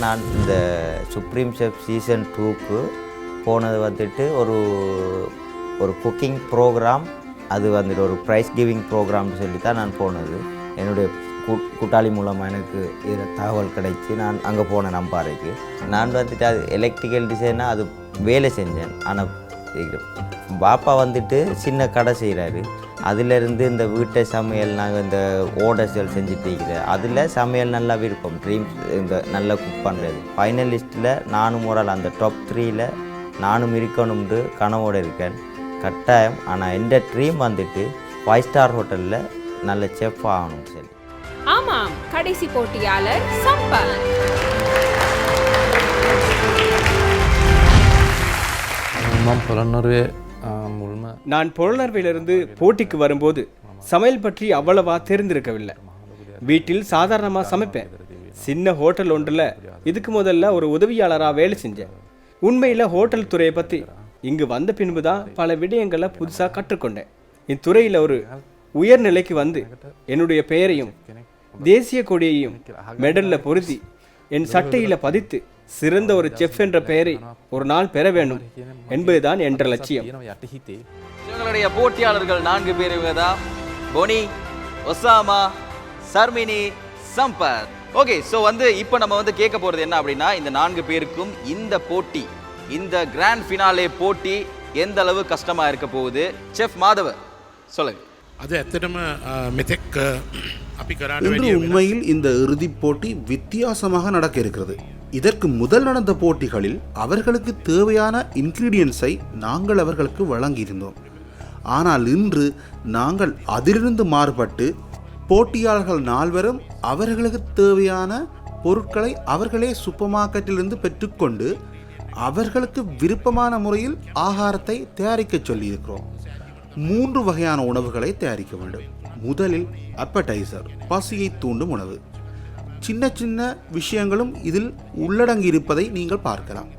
நான் இந்த சுப்ரீம் செஃப் சீசன் 2க்கு போனது வந்துட்டு ஒரு குக்கிங் ப்ரோக்ராம். அது வந்துட்டு ஒரு ப்ரைஸ் கிவிங் ப்ரோக்ராம்னு சொல்லி தான் நான் போனது. என்னுடைய கூட்டாளி மூலமாக எனக்கு இதில் தகவல் கிடைச்சி நான் அங்கே போனேன் நம்பாறைக்கு. நான் வந்துட்டு அது எலக்ட்ரிக்கல் டிசைனாக அது வேலை செஞ்சேன். ஆனால் பாப்பா வந்துட்டு சின்ன கடை செய்கிறாரு. அதிலேருந்து இந்த வீட்டை சமையல் நாங்கள் இந்த ஓடர்ஸ்கள் செஞ்சுட்டு இருக்கிறேன். அதில் சமையல் நல்லா விருப்பம், ட்ரீம்ஸ் இந்த நல்லா குக் பண்ணுறது. ஃபைனலிஸ்ட்டில் நானும் ஒரு ஆள் அந்த டாப் 3ல் நானும் இருக்கணும்னு கனவோடு இருக்கேன் கட்டாயம். ஆனால் எந்த ட்ரீம் வந்துட்டு 5 ஸ்டார் ஹோட்டலில் நல்ல செஃப் ஆகணும் சரி. ஆமாம், கடைசி போட்டியாளர் சம்பத். நான் புலனர்வையிலிருந்து போட்டிக்கு வரும்போது சமையல் பற்றி அவ்வளவா தெரிந்திருக்கவில்லை. வீட்டில் சாதாரணமாக சமைப்பேன். சின்ன ஹோட்டல் ஒன்றில் இதுக்கு முதல்ல ஒரு உதவியாளராக வேலை செஞ்சேன். உண்மையில் ஹோட்டல் துறையை பற்றி இங்கு வந்த பின்பு தான் பல விடயங்களை புதுசாக கற்றுக்கொண்டேன். இத்துறையில் ஒரு உயர்நிலைக்கு வந்து என்னுடைய பெயரையும் தேசிய கொடியையும் மெடலில் பொருத்தி என் சட்டையில் பதித்து சிறந்த ஒரு செஃப் என்ற பெயரை ஒரு நாள் பெற வேண்டும் என்பதுதான் என்ற லட்சியம். இவங்களுடைய போட்டியாளர்கள் 4 பேர் இவங்க தான்: போனி, ஒசாமா, சர்மினி, சம்பத். ஓகே, ஸோ வந்து இப்போ நம்ம வந்து கேட்க போகிறது என்ன அப்படின்னா, இந்த 4 பேருக்கும் இந்த போட்டி, இந்த கிராண்ட் ஃபினாலே போட்டி எந்த அளவு கஷ்டமாக இருக்க போகுது? செஃப் மாதவ சொல்லுங்க. அது ඇත්තටම මෙතෙක් අපි කරාට இன்று உண்மையில் இந்த இறுதிப் போட்டி வித்தியாசமாக நடக்க இருக்கிறது. இதற்கு முதல் நடந்த போட்டிகளில் அவர்களுக்கு தேவையான இன்கிரீடியன்ஸை நாங்கள் அவர்களுக்கு வழங்கியிருந்தோம். ஆனால் இன்று நாங்கள் அதிலிருந்து மாறுபட்டு போட்டியாளர்கள் 4 அவர்களுக்கு தேவையான பொருட்களை அவர்களே சூப்பர் மார்க்கெட்டிலிருந்து பெற்றுக்கொண்டு அவர்களுக்கு விருப்பமான முறையில் ஆகாரத்தை தயாரிக்க சொல்லியிருக்கிறோம். 3 வகையான உணவுகளை தயாரிக்க வேண்டும். முதலில் அப்படைசர், பசியை தூண்டும் உணவு. சின்ன சின்ன விஷயங்களும் இதில் உள்ளடங்கி இருப்பதை நீங்கள் பார்க்கலாம்.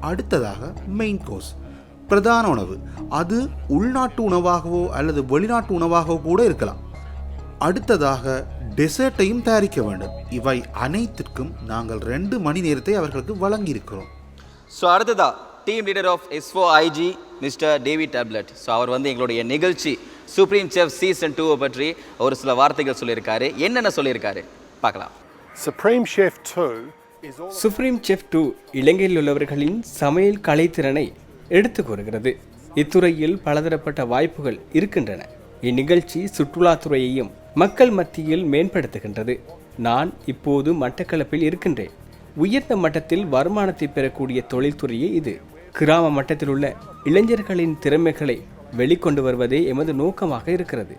அடுத்ததாக மெயின் கோர்ஸ், பிரதான உணவு. அது உள்நாட்டு உணவாகவோ அல்லது வெளிநாட்டு உணவாகவோ கூட இருக்கலாம். அடுத்ததாக டெசர்ட்டையும் தயாரிக்க வேண்டும். இவை அனைத்திற்கும் நாங்கள் 2 மணி நேரத்தை அவர்களுக்கு வழங்கியிருக்கிறோம். ஸோ அடுத்ததா team leader of S4IG mister David டேப்லெட். ஸோ அவர் வந்து எங்களுடைய நிகழ்ச்சி சுப்ரீம் செஃப் சீசன் 2 பற்றி ஒரு சில வார்த்தைகள் சொல்லியிருக்காரு. என்னென்ன சொல்லியிருக்காரு பார்க்கலாம். சுப்ரீம் செஃப் 2 இலங்கையில் உள்ளவர்களின் சமையல் கலைத்திறனை எடுத்து கூறுகிறது. இத்துறையில் பலதரப்பட்ட வாய்ப்புகள் இருக்கின்றன. இந்நிகழ்ச்சி சுற்றுலாத்துறையையும் மக்கள் மத்தியில் மேம்படுத்துகின்றது. நான் இப்போது மட்டக்களப்பில் இருக்கின்றேன். உயர்ந்த மட்டத்தில் வருமானத்தை பெறக்கூடிய தொழில்துறையே இது. கிராம மட்டத்தில் உள்ள இளைஞர்களின் திறமைகளை வெளிக்கொண்டு வருவதே எமது நோக்கமாக இருக்கிறது.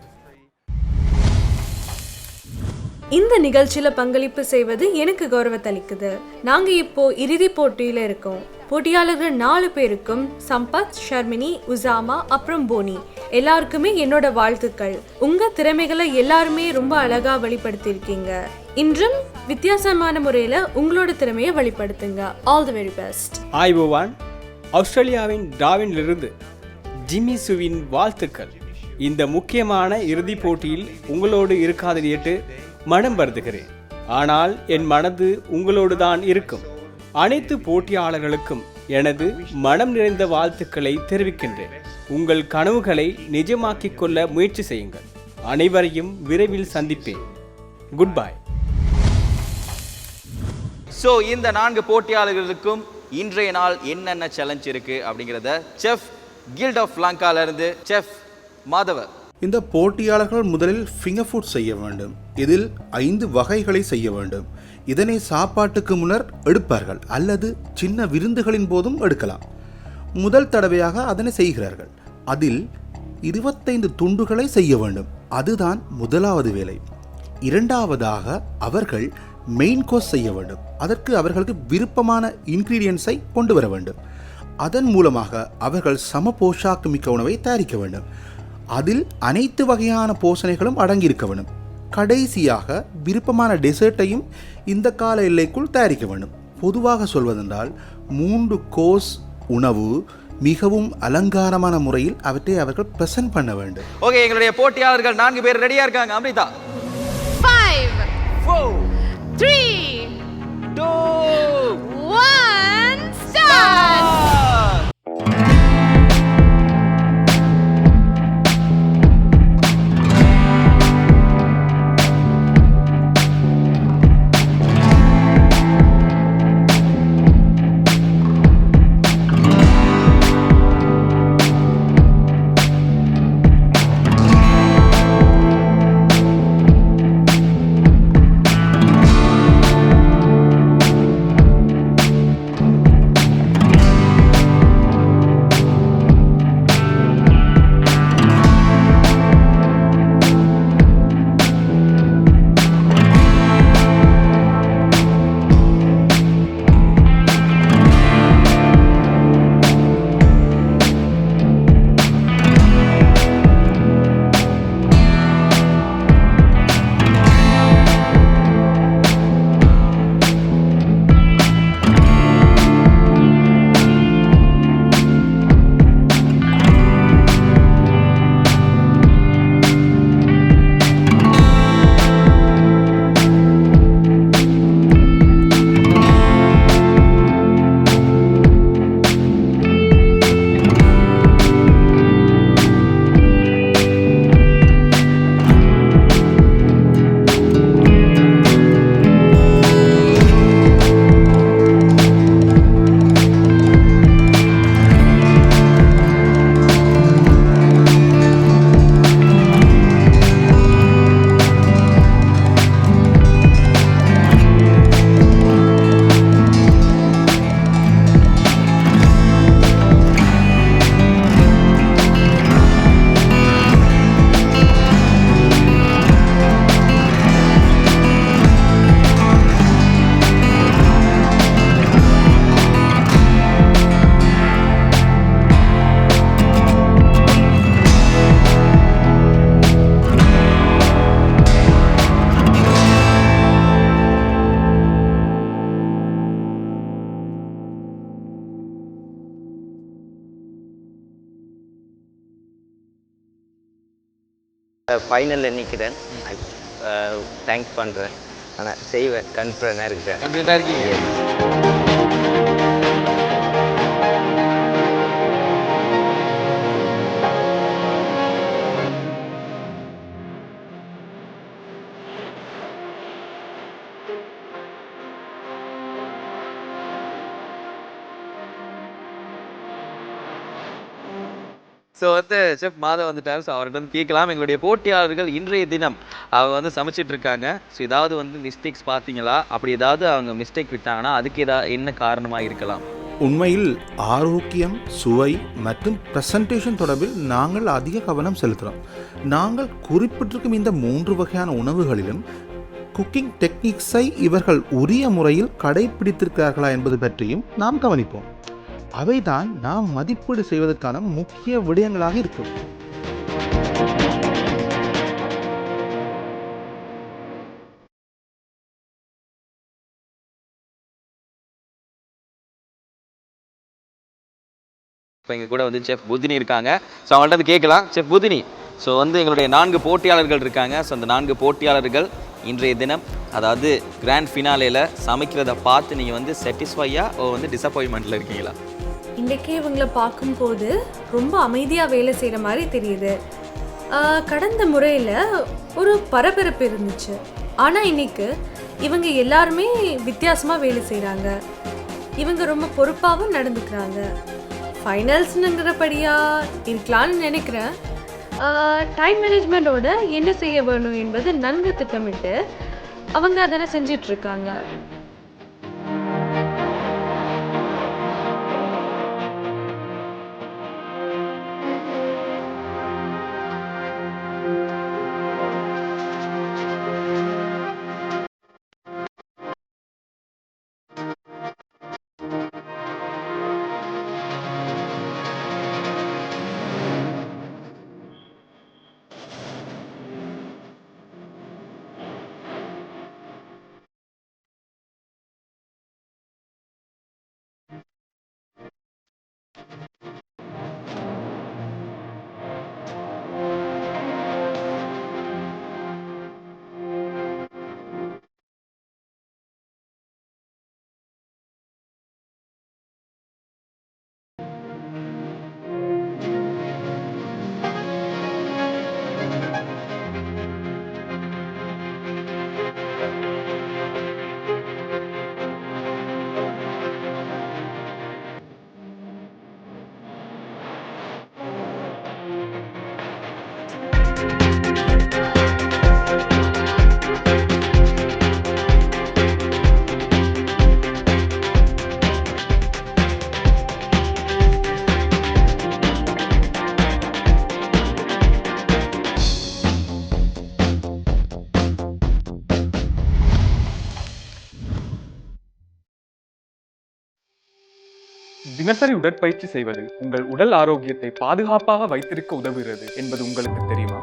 இந்த நிகழ்ச்சியில பங்களிப்பு செய்வது எனக்கு கௌரவத்தளிக்குது. நாங்க இப்போ இறுதி போட்டியில இருக்கோம். போட்டியாளர்கள் 4 பேருக்கும் சம்பத், ஷர்மினி, உசாமா அப்புறம் போனி எல்லாருக்குமே என்னோட வாழ்த்துக்கள். உங்க திறமைகளை எல்லாருமே ரொம்ப அழகா வெளிப்படுத்தியிருக்கீங்க. இன்றும் வித்தியாசமான முறையில உங்களோட திறமையை வெளிப்படுத்துங்க. All the very best. ஆய்வோவான் ஆஸ்திரேலியாவின் டாவினிலிருந்து ஜிம்மி சுவின் வாழ்த்துக்கள். இந்த முக்கியமான இறுதிப் போட்டியில் உங்களோடு இருக்காது கேட்டு மனம் வருந்துகிறேன். ஆனால் என் மனது உங்களோடு தான் இருக்கும். அனைத்து போட்டியாளர்களுக்கும் எனது மனம் நிறைந்த வாழ்த்துக்களை தெரிவிக்கின்றேன். உங்கள் கனவுகளை நிஜமாக்கிக் கொள்ள முயற்சி செய்யுங்கள். அனைவரையும் விரைவில் சந்திப்பேன். Good bye. ஸோ இந்த 4 போட்டியாளர்களுக்கும் இன்றைய நாள் என்னென்ன சேலஞ்ச் இருக்கு அப்படிங்கிறத செஃப் கில்ட் ஆஃப் லங்கால இருந்து செஃப் மாதவர். இந்த போட்டியாளர்கள் முதலில் ஃபிங்கர் ஃபுட் செய்ய வேண்டும். இதில் 5 வகைகளை செய்ய வேண்டும். இதனை சாப்பாட்டுக்கு முன்னர் எடுப்பார்கள் அல்லது சின்ன விருந்துகளின் போதும் எடுக்கலாம். முதல் தடவையாக அதனை செய்கிறார்கள். அதில் 25 துண்டுகளை செய்ய வேண்டும். அதுதான் முதலாவது வேலை. இரண்டாவதாக அவர்கள் மெயின் கோர்ஸ் செய்ய வேண்டும். அதற்கு அவர்களுக்கு விருப்பமான இன்கிரீடியன்ஸை கொண்டு வர வேண்டும். அதன் மூலமாக அவர்கள் சம போஷாக்கு மிக்க உணவை தயாரிக்க வேண்டும். அதில் அனைத்து வகையான போஷணைகளும் அடங்கியிருக்க வேண்டும். கடைசியாக விருப்பமான டெசர்ட்டையும் இந்த கால எல்லைக்குள் தயாரிக்க வேண்டும். பொதுவாக சொல்வதென்றால் 3 கோர்ஸ் உணவு மிகவும் அலங்காரமான முறையில் அவற்றை அவர்கள் பிரசன்ட் பண்ண வேண்டும். ஓகே, எங்களுடைய போட்டியாளர்கள் 4 பேர் ரெடியா இருக்காங்க. அம்ரிதா 5 4 3 2 1 ஸ்டார்ட். ஃபைனலில் நிற்கிறேன். தேங்க்ஸ் பண்ணுறேன். ஆனால் செய்வேன். கான்ஃபிடண்டாக இருக்கிறேன். கான்ஃபிடண்டாக இருக்கீங்க. ஸோ வந்து செஃப் மாதவ் வந்துட்டார். ஸோ அவர்கிட்ட வந்து கேட்கலாம், எங்களுடைய போட்டியாளர்கள் இன்றைய தினம் அவங்க வந்து சமைச்சிட்டு இருக்காங்க. ஸோ ஏதாவது வந்து மிஸ்டேக்ஸ் பார்த்தீங்களா? அப்படி ஏதாவது அவங்க மிஸ்டேக் விட்டாங்கன்னா அதுக்கு என்ன காரணமாக இருக்கலாம்? உண்மையில் ஆரோக்கியம், சுவை மற்றும் ப்ரெசன்டேஷன் தொடர்பில் நாங்கள் அதிக கவனம் செலுத்துகிறோம். நாங்கள் குறிப்பிட்டிருக்கும் இந்த 3 வகையான உணவுகளிலும் குக்கிங் டெக்னிக்ஸை இவர்கள் உரிய முறையில் கடைபிடித்திருக்கிறார்களா என்பது பற்றியும் நாம் கவனிப்போம். அவைதான் நாம் மதிப்பீடு செய்வதற்கான முக்கிய விடயங்களாக இருக்கும். இப்போ எங்கள் கூட வந்து செஃப் புதினி இருக்காங்க. ஸோ அவங்கள்ட்ட வந்து கேட்கலாம். செஃப் புதினி, ஸோ வந்து எங்களுடைய 4 போட்டியாளர்கள் இருக்காங்க. ஸோ அந்த 4 போட்டியாளர்கள் இன்றைய தினம் அதாவது கிராண்ட் ஃபினாலேயில் சமைக்கிறத பார்த்து நீங்கள் வந்து சாட்டிஸ்ஃபையாக வந்து டிசப்பாயின்மெண்ட்டில் இருக்கீங்களா? இன்றைக்கே இவங்களை பார்க்கும்போது ரொம்ப அமைதியாக வேலை செய்கிற மாதிரி தெரியுது. கடந்த முறையில் ஒரு பரபரப்பு இருந்துச்சு, ஆனால் இன்னைக்கு இவங்க எல்லாருமே வித்தியாசமாக வேலை செய்கிறாங்க. இவங்க ரொம்ப பொறுப்பாகவும் நடந்துக்கிறாங்க. ஃபைனல்ஸ்னுங்கிறபடியாக இருக்கலான்னு நினைக்கிறேன். டைம் மேனேஜ்மெண்ட்டோட என்ன செய்ய வேணும் என்பது நன்கு திட்டமிட்டு அவங்க அதெல்லாம் செஞ்சிட்ருக்காங்க. தினசரி உடற்பயிற்சி செய்வது உங்கள் உடல் ஆரோக்கியத்தை பாதுகாப்பாக வைத்திருக்க உதவுகிறது என்பது உங்களுக்கு தெரியுமா?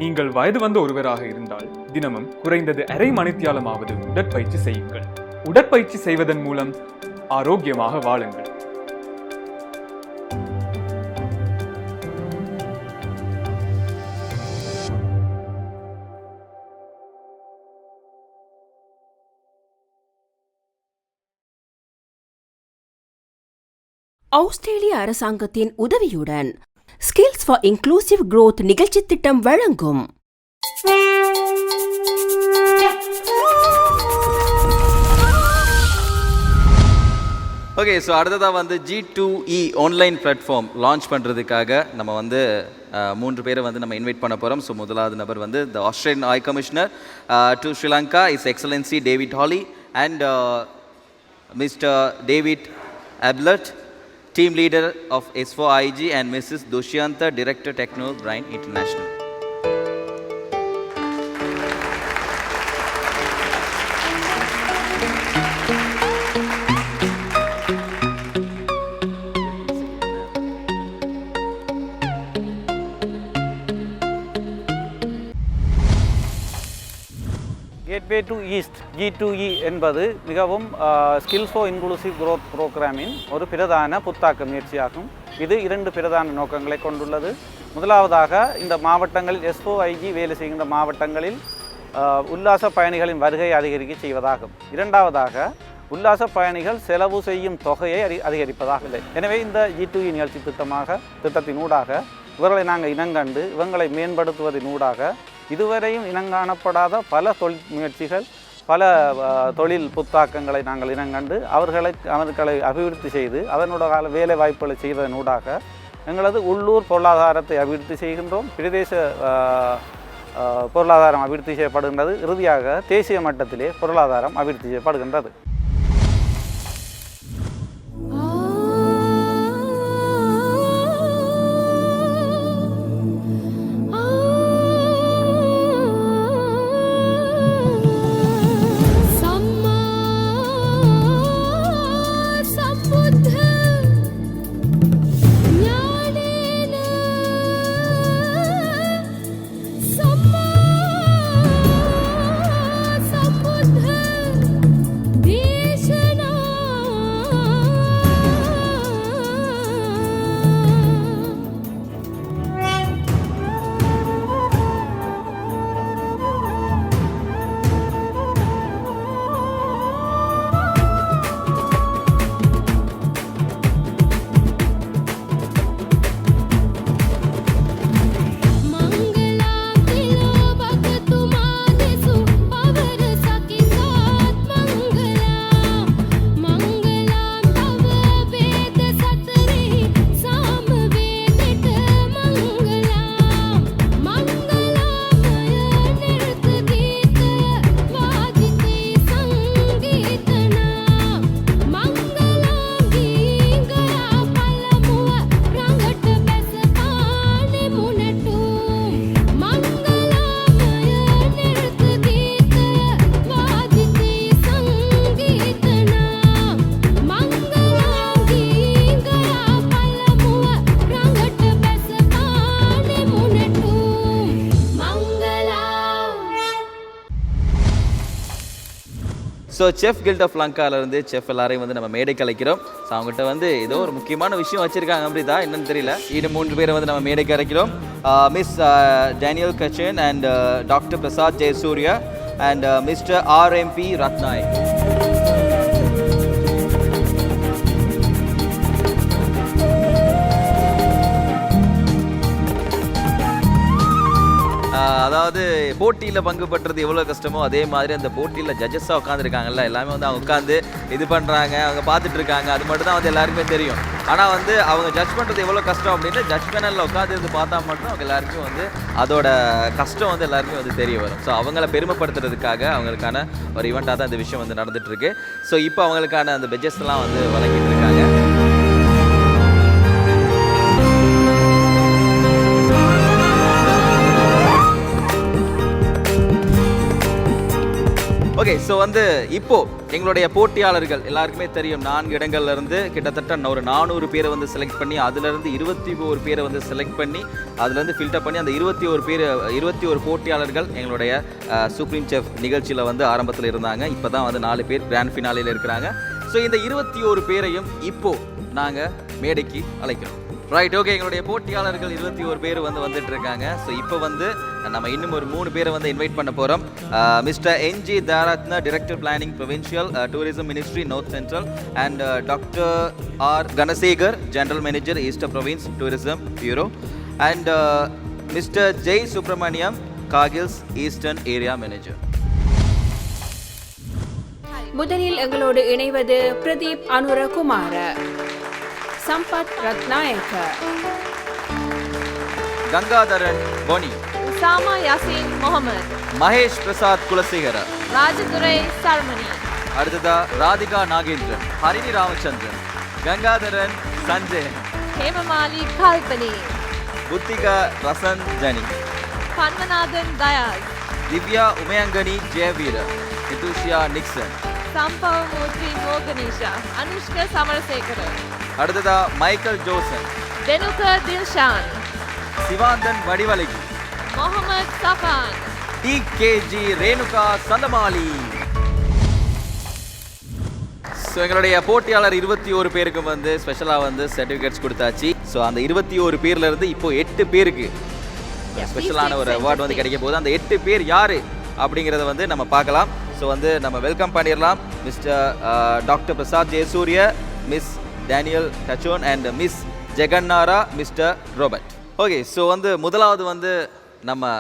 நீங்கள் வயது வந்த ஒருவராக இருந்தால் தினமும் குறைந்தது அரை மணித்தியாலமாவது உடற்பயிற்சி செய்யுங்கள். உடற்பயிற்சி செய்வதன் மூலம் ஆரோக்கியமாக வாழுங்கள். ஆஸ்திரேலிய அரசாங்கத்தின் உதவியுடன் ஸ்கில்ஸ் ஃபார் இன்க்ளூசிவ் growth நிகழ்ச்சி திட்டம் வழங்கும் ஓகே, ஸோ அடுத்ததாக வந்து G2E ஆன்லைன் பிளாட்ஃபார்ம் லான்ச் பண்ணுறதுக்காக நம்ம வந்து 3 பேரை வந்து நம்ம இன்வைட் பண்ண போகிறோம். ஸோ முதலாவது நபர் வந்து the Australian high commissioner to Sri Lanka is excellency David Hawley and mister David Ablett, Team Leader of S4IG, and Mrs. Dushyanta, Director Techno Brine International. Gateway to east G2E என்பது மிகவும் ஸ்கில்ஸ் ஃபார் இன்க்ளூசிவ் growth ப்ரோக்ராமின் ஒரு பிரதான புத்தாக்க முயற்சியாகும். இது 2 பிரதான நோக்கங்களை கொண்டுள்ளது. முதலாவதாக இந்த மாவட்டங்களில் S4IG வேலை செய்கின்ற மாவட்டங்களில் உல்லாச பயணிகளின் வருகையை அதிகரிக்க செய்வதாகும். இரண்டாவதாக உல்லாச பயணிகள் செலவு செய்யும் தொகையை அதிகரிப்பதாக இல்லை. எனவே இந்த G2E நிகழ்ச்சி திட்டத்தினூடாக இவர்களை நாங்கள் இனங்கண்டு இவங்களை மேம்படுத்துவதனூடாக இதுவரையும் இனங்காணப்படாத பல தொழில் முயற்சிகள், பல தொழில் புத்தாக்கங்களை நாங்கள் இனங்கண்டு அவர்களை அபிவிருத்தி செய்து அதனோட வேலை வாய்ப்புகளை செய்வதனூடாக எங்களது உள்ளூர் பொருளாதாரத்தை அபிவிருத்தி செய்கின்றோம். பிரதேச பொருளாதாரம் அபிவிருத்தி செய்யப்படுகின்றது. இறுதியாக தேசிய மட்டத்திலே பொருளாதாரம் அபிவிருத்தி செய்யப்படுகின்றது. ஸோ செஃப் கில்ட் ஆஃப் லங்காவிலேருந்து செஃப் எல்லாரையும் வந்து நம்ம மேடை கலைக்கிறோம். ஸோ அவங்ககிட்ட வந்து ஏதோ ஒரு முக்கியமான விஷயம் வச்சுருக்காங்க அப்படிதா என்னன்னு தெரியல. இன்னும் 3 பேரை வந்து நம்ம மேடை கலைக்கிறோம். மிஸ் டேனியல் கச்சன் and doctor Prasad Jayasuriya and mister RMP Ratnayake. அதாவது போட்டியில் பங்கு பெற்றது எவ்வளோ கஷ்டமோ அதே மாதிரி அந்த போட்டியில் ஜட்ஜஸாக உட்காந்துருக்காங்கல்ல எல்லாமே வந்து அவங்க உட்காந்து இது பண்ணுறாங்க, அவங்க பார்த்துட்டு இருக்காங்க. அது மட்டும் தான் வந்து எல்லாருக்குமே தெரியும். ஆனால் வந்து அவங்க ஜட்ஜ் பண்ணுறது எவ்வளோ கஷ்டம் அப்படின்னு ஜட்ஜ் பேனலில் உட்காந்து பார்த்தா மட்டும் அவங்க எல்லாருக்கும் வந்து அதோட கஷ்டம் வந்து எல்லாருக்குமே வந்து தெரிய வரும். ஸோ அவங்கள பெருமைப்படுத்துறதுக்காக அவங்களுக்கான ஒரு ஈவெண்ட்டாக தான் இந்த விஷயம் வந்து நடந்துகிட்ருக்கு. ஸோ இப்போ அவங்களுக்கான அந்த பெட்ஜஸ்லாம் வந்து வழங்கிட்டு இருக்காங்க. ஓகே, ஸோ வந்து இப்போது எங்களுடைய போட்டியாளர்கள் எல்லாருக்குமே தெரியும் 4 இடங்கள்ல இருந்து கிட்டத்தட்ட ஒரு 400 பேரை வந்து செலக்ட் பண்ணி அதுலேருந்து 21 பேரை வந்து செலக்ட் பண்ணி அதுலேருந்து ஃபில்டர் பண்ணி அந்த 21 போட்டியாளர்கள் எங்களுடைய சுப்ரீம் செஃப் நிகழ்ச்சியில் வந்து ஆரம்பத்தில் இருந்தாங்க. இப்போ தான் வந்து 4 பேர் கிராண்ட் ஃபினாலில் இருக்கிறாங்க. ஸோ இந்த 21 பேரையும் இப்போது நாங்கள் மேடைக்கு அழைக்கிறோம். Right, okay. எங்களுடைய போட்டியாளர்கள் 21 பேர் வந்து வந்துட்டு இருக்காங்க. ஸோ இப்போ வந்து நம்ம இன்னும் ஒரு 3 பேரை வந்து இன்வைட் பண்ண போகிறோம். மிஸ்டர் NG தாரத்ன, director planning provincial tourism ministry north central and doctor R Ganasekar, general manager eastern province tourism bureau and mister Jey Subramaniam, Cargills eastern area manager. முதலில் எங்களோடு இணைவது பிரதீப் அனுரகுமார, சம்பத் ரத்நாயக்க, கங்காதரன் பொனி, உசாமா யாசின் முகமது, மகேஷ் பிரசாத் குலசேகர, ராஜதுரை சர்மணி, அடுத்ததா ராதிகா நாகேந்திரன், ஹரிணி ராமச்சந்திரன், கங்காதரன் சஞ்சயன், ஹேமமாலி கல்பனி, புத்திகா ரசன் ஜனி, பன்மநாதன் தயால், திவ்யா உமயங்கனி ஜெயவீர, நிதுஷியா நிக்சன், சம்பவ் மூர்த்தி மோகனிஷா, அனுஷ்கா சமரசேகர, அடுத்ததா மைக்கேல் ஜோசன், தெனுக தில்ஷான், சிவாந்தன் வடிவலகி, முகமது சஃபான், TKG ரேணுகா சந்தமாலி. ஸோ எங்களுடைய போட்டியாளர் 21 பேருக்கு வந்து ஸ்பெஷலாக வந்து சர்டிஃபிகேட்ஸ் கொடுத்தாச்சு. ஸோ அந்த 21 பேர்லேருந்து இப்போ 8 பேருக்கு ஸ்பெஷலான ஒரு அவார்டு வந்து கிடைக்க போகுது. அந்த 8 பேர் யார் அப்படிங்கிறத வந்து நம்ம பார்க்கலாம். ஸோ வந்து நம்ம வெல்கம் பண்ணிடலாம் mister doctor Prasad Jayasuriya, miss Daniel கச்சோன் அண்ட் மிஸ் ஜெகன்னாரா, மிஸ்டர் ரோபர்ட். ஓகே, ஸோ வந்து முதலாவது வந்து நம்ம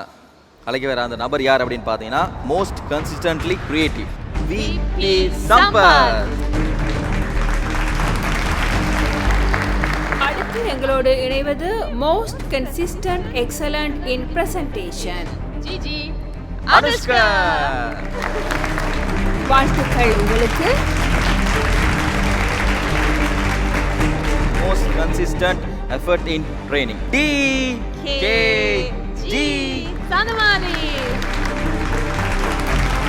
அழைக்க வர அந்த நபர் யார் அப்படின்னு பார்த்தீங்கன்னா most consistently creative VP Sampath. அடுத்து எங்களோடு இணைவது மோஸ்ட் கன்சிஸ்டன்ட் எக்ஸலண்ட் இன் பிரசன்டேஷன் Gigi, அனுஷ்கா. வாழ்த்துக்கள் உங்களுக்கு. Most consistent effort in training. D K G. Sanamali.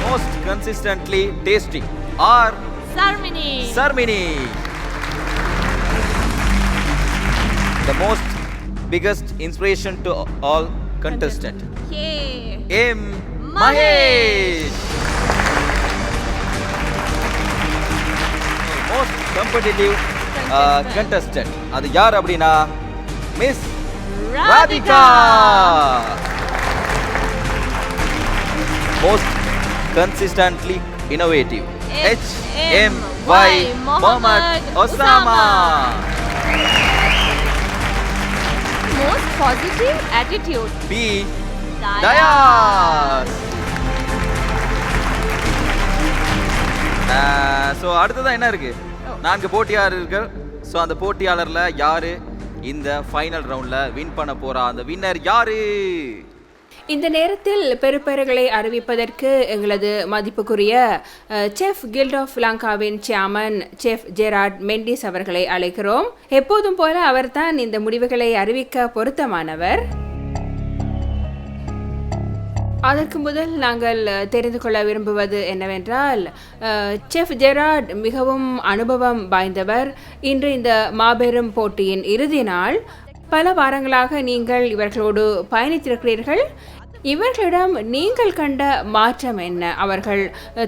Most consistently tasty. R Sarmini. Sarmini. The most biggest inspiration to all contestant. K M Mahesh. Most competitive contestant. அது யார் அப்படின்னா miss Radhika. Most consistently innovative. H M Y Mohammad Osama. Most positive attitude. B Dayas. So அடுத்ததான் என்ன இருக்கு? 4 போட்டியாளர்கள். So அந்த போட்டியாளர்ல யாரு இந்த ஃபைனல் ரவுண்ட்ல வின் பண்ண போறா? அந்த வின்னர் யாரு? இந்த நேரத்தில் பெறுபேறுகளை அறிவிப்பதற்கு எங்களது மதிப்புக்குரிய செஃப் கில்ட் ஆஃப் லங்காவின் சேர்மன் செஃப் ஜெராட் மெண்டிஸ் அவர்களை அழைக்கிறோம். எப்போதும் போல அவர்தான் இந்த முடிவுகளை அறிவிக்க பொருத்தமானவர். அதற்கு முதல் நாங்கள் தெரிந்து கொள்ள விரும்புவது என்னவென்றால், செஃப் ஜெராட் மிகவும் அனுபவம் வாய்ந்தவர். இன்று இந்த மாபெரும் போட்டியின் இறுதி நாள். பல வாரங்களாக நீங்கள் இவர்களோடு பயணித்திருக்கிறீர்கள். இவர்களிடம் நீங்கள் கண்ட மாற்றம் என்ன? அவர்கள்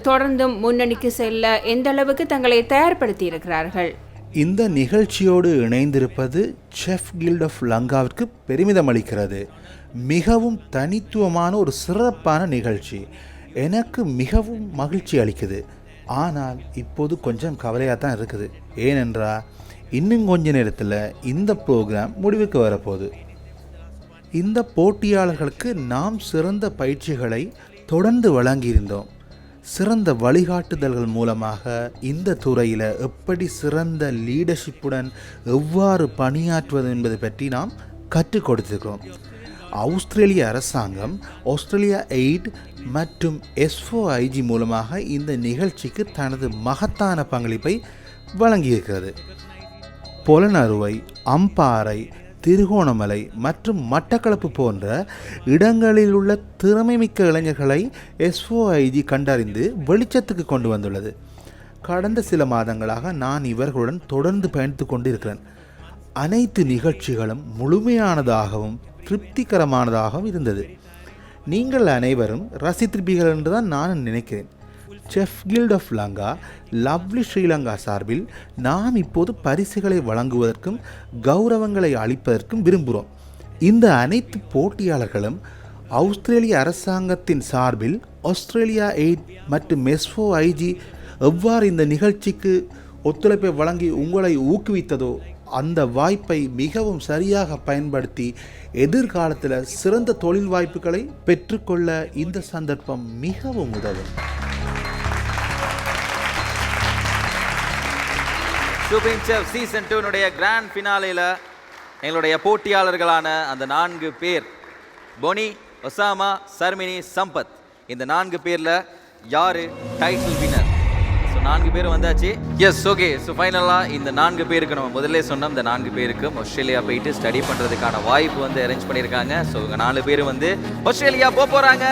தொடர்ந்தும் முன்னணிக்கு செல்ல எந்த அளவுக்கு தங்களை தயார்படுத்தி இருக்கிறார்கள்? இந்த நிகழ்ச்சியோடு இணைந்திருப்பது செஃப் கில்ட் ஆஃப் லங்காவிற்கு பெருமிதம் அளிக்கிறது. மிகவும் தனித்துவமான ஒரு சிறப்பான நிகழ்ச்சி. எனக்கு மிகவும் மகிழ்ச்சி அளிக்குது. ஆனால் இப்போது கொஞ்சம் கவலையாக தான் இருக்குது. ஏனென்றால் இன்னும் கொஞ்ச நேரத்தில் இந்த ப்ரோக்ராம் முடிவுக்கு வரப்போகுது. இந்த போட்டியாளர்களுக்கு நாம் சிறந்த பயிற்சிகளை தொடர்ந்து வழங்கியிருந்தோம். சிறந்த வழிகாட்டுதல்கள் மூலமாக இந்த துறையில் எப்படி சிறந்த லீடர்ஷிப்புடன் எவ்வாறு பணியாற்றுவது என்பதை பற்றி நாம் கற்றுக் கொடுத்திருக்கிறோம். ஆஸ்திரேலிய அரசாங்கம் ஆஸ்திரேலியா எய்ட் மற்றும் S4IG மூலமாக இந்த நிகழ்ச்சிக்கு தனது மகத்தான பங்களிப்பை வழங்கியிருக்கிறது. பொலனறுவை, அம்பாறை, திருகோணமலை மற்றும் மட்டக்களப்பு போன்ற இடங்களில் உள்ள திறமைமிக்க இளைஞர்களை S4IG கண்டறிந்து வெளிச்சத்துக்கு கொண்டு வந்துள்ளது. கடந்த சில மாதங்களாக நான் இவர்களுடன் தொடர்ந்து பயணித்து கொண்டிருக்கிறேன். அனைத்து நிகழ்ச்சிகளும் முழுமையானதாகவும் திருப்திகரமானதாகவும் இருந்தது. நீங்கள் அனைவரும் ரசித்திருப்பீர்கள் என்று தான் நான் நினைக்கிறேன். Chef guild of Lanka lovely Sri Lanka சார்பில் நாம் இப்போது பரிசுகளை வழங்குவதற்கும் கௌரவங்களை அளிப்பதற்கும் விரும்புகிறோம். இந்த அனைத்து போட்டியாளர்களும் ஆஸ்திரேலிய அரசாங்கத்தின் சார்பில் ஆஸ்திரேலியா எய்ட் மற்றும் S4IG எவ்வாறு இந்த நிகழ்ச்சிக்கு ஒத்துழைப்பை வழங்கி உங்களை ஊக்குவித்ததோ அந்த வாய்ப்பை மிகவும் சரியாக பயன்படுத்தி எதிர்காலத்தில் சிறந்த தொழில் வாய்ப்புகளை பெற்றுக்கொள்ள இந்த சந்தர்ப்பம் மிகவும் உதவும். சூப்பர் செஃப் சீசன் 2 கிராண்ட் ஃபினாலேல எங்களுடைய போட்டியாளர்களான அந்த 4 பேர் பொனி, ஒசாமா, சர்மினி, சம்பத், இந்த 4 பேரில் யார் டைட்டில் வின்னர்? ஸோ 4 பேர் வந்தாச்சு. S, okay. ஸோ ஃபைனலாக இந்த 4 பேருக்கு நம்ம முதல்ல சொன்னோம், இந்த 4 பேருக்கும் ஆஸ்திரேலியா போயிட்டு ஸ்டடி பண்ணுறதுக்கான வாய்ப்பு வந்து அரேஞ்ச் பண்ணியிருக்காங்க. ஸோ இவங்க 4 பேர் வந்து ஆஸ்திரேலியா போகிறாங்க.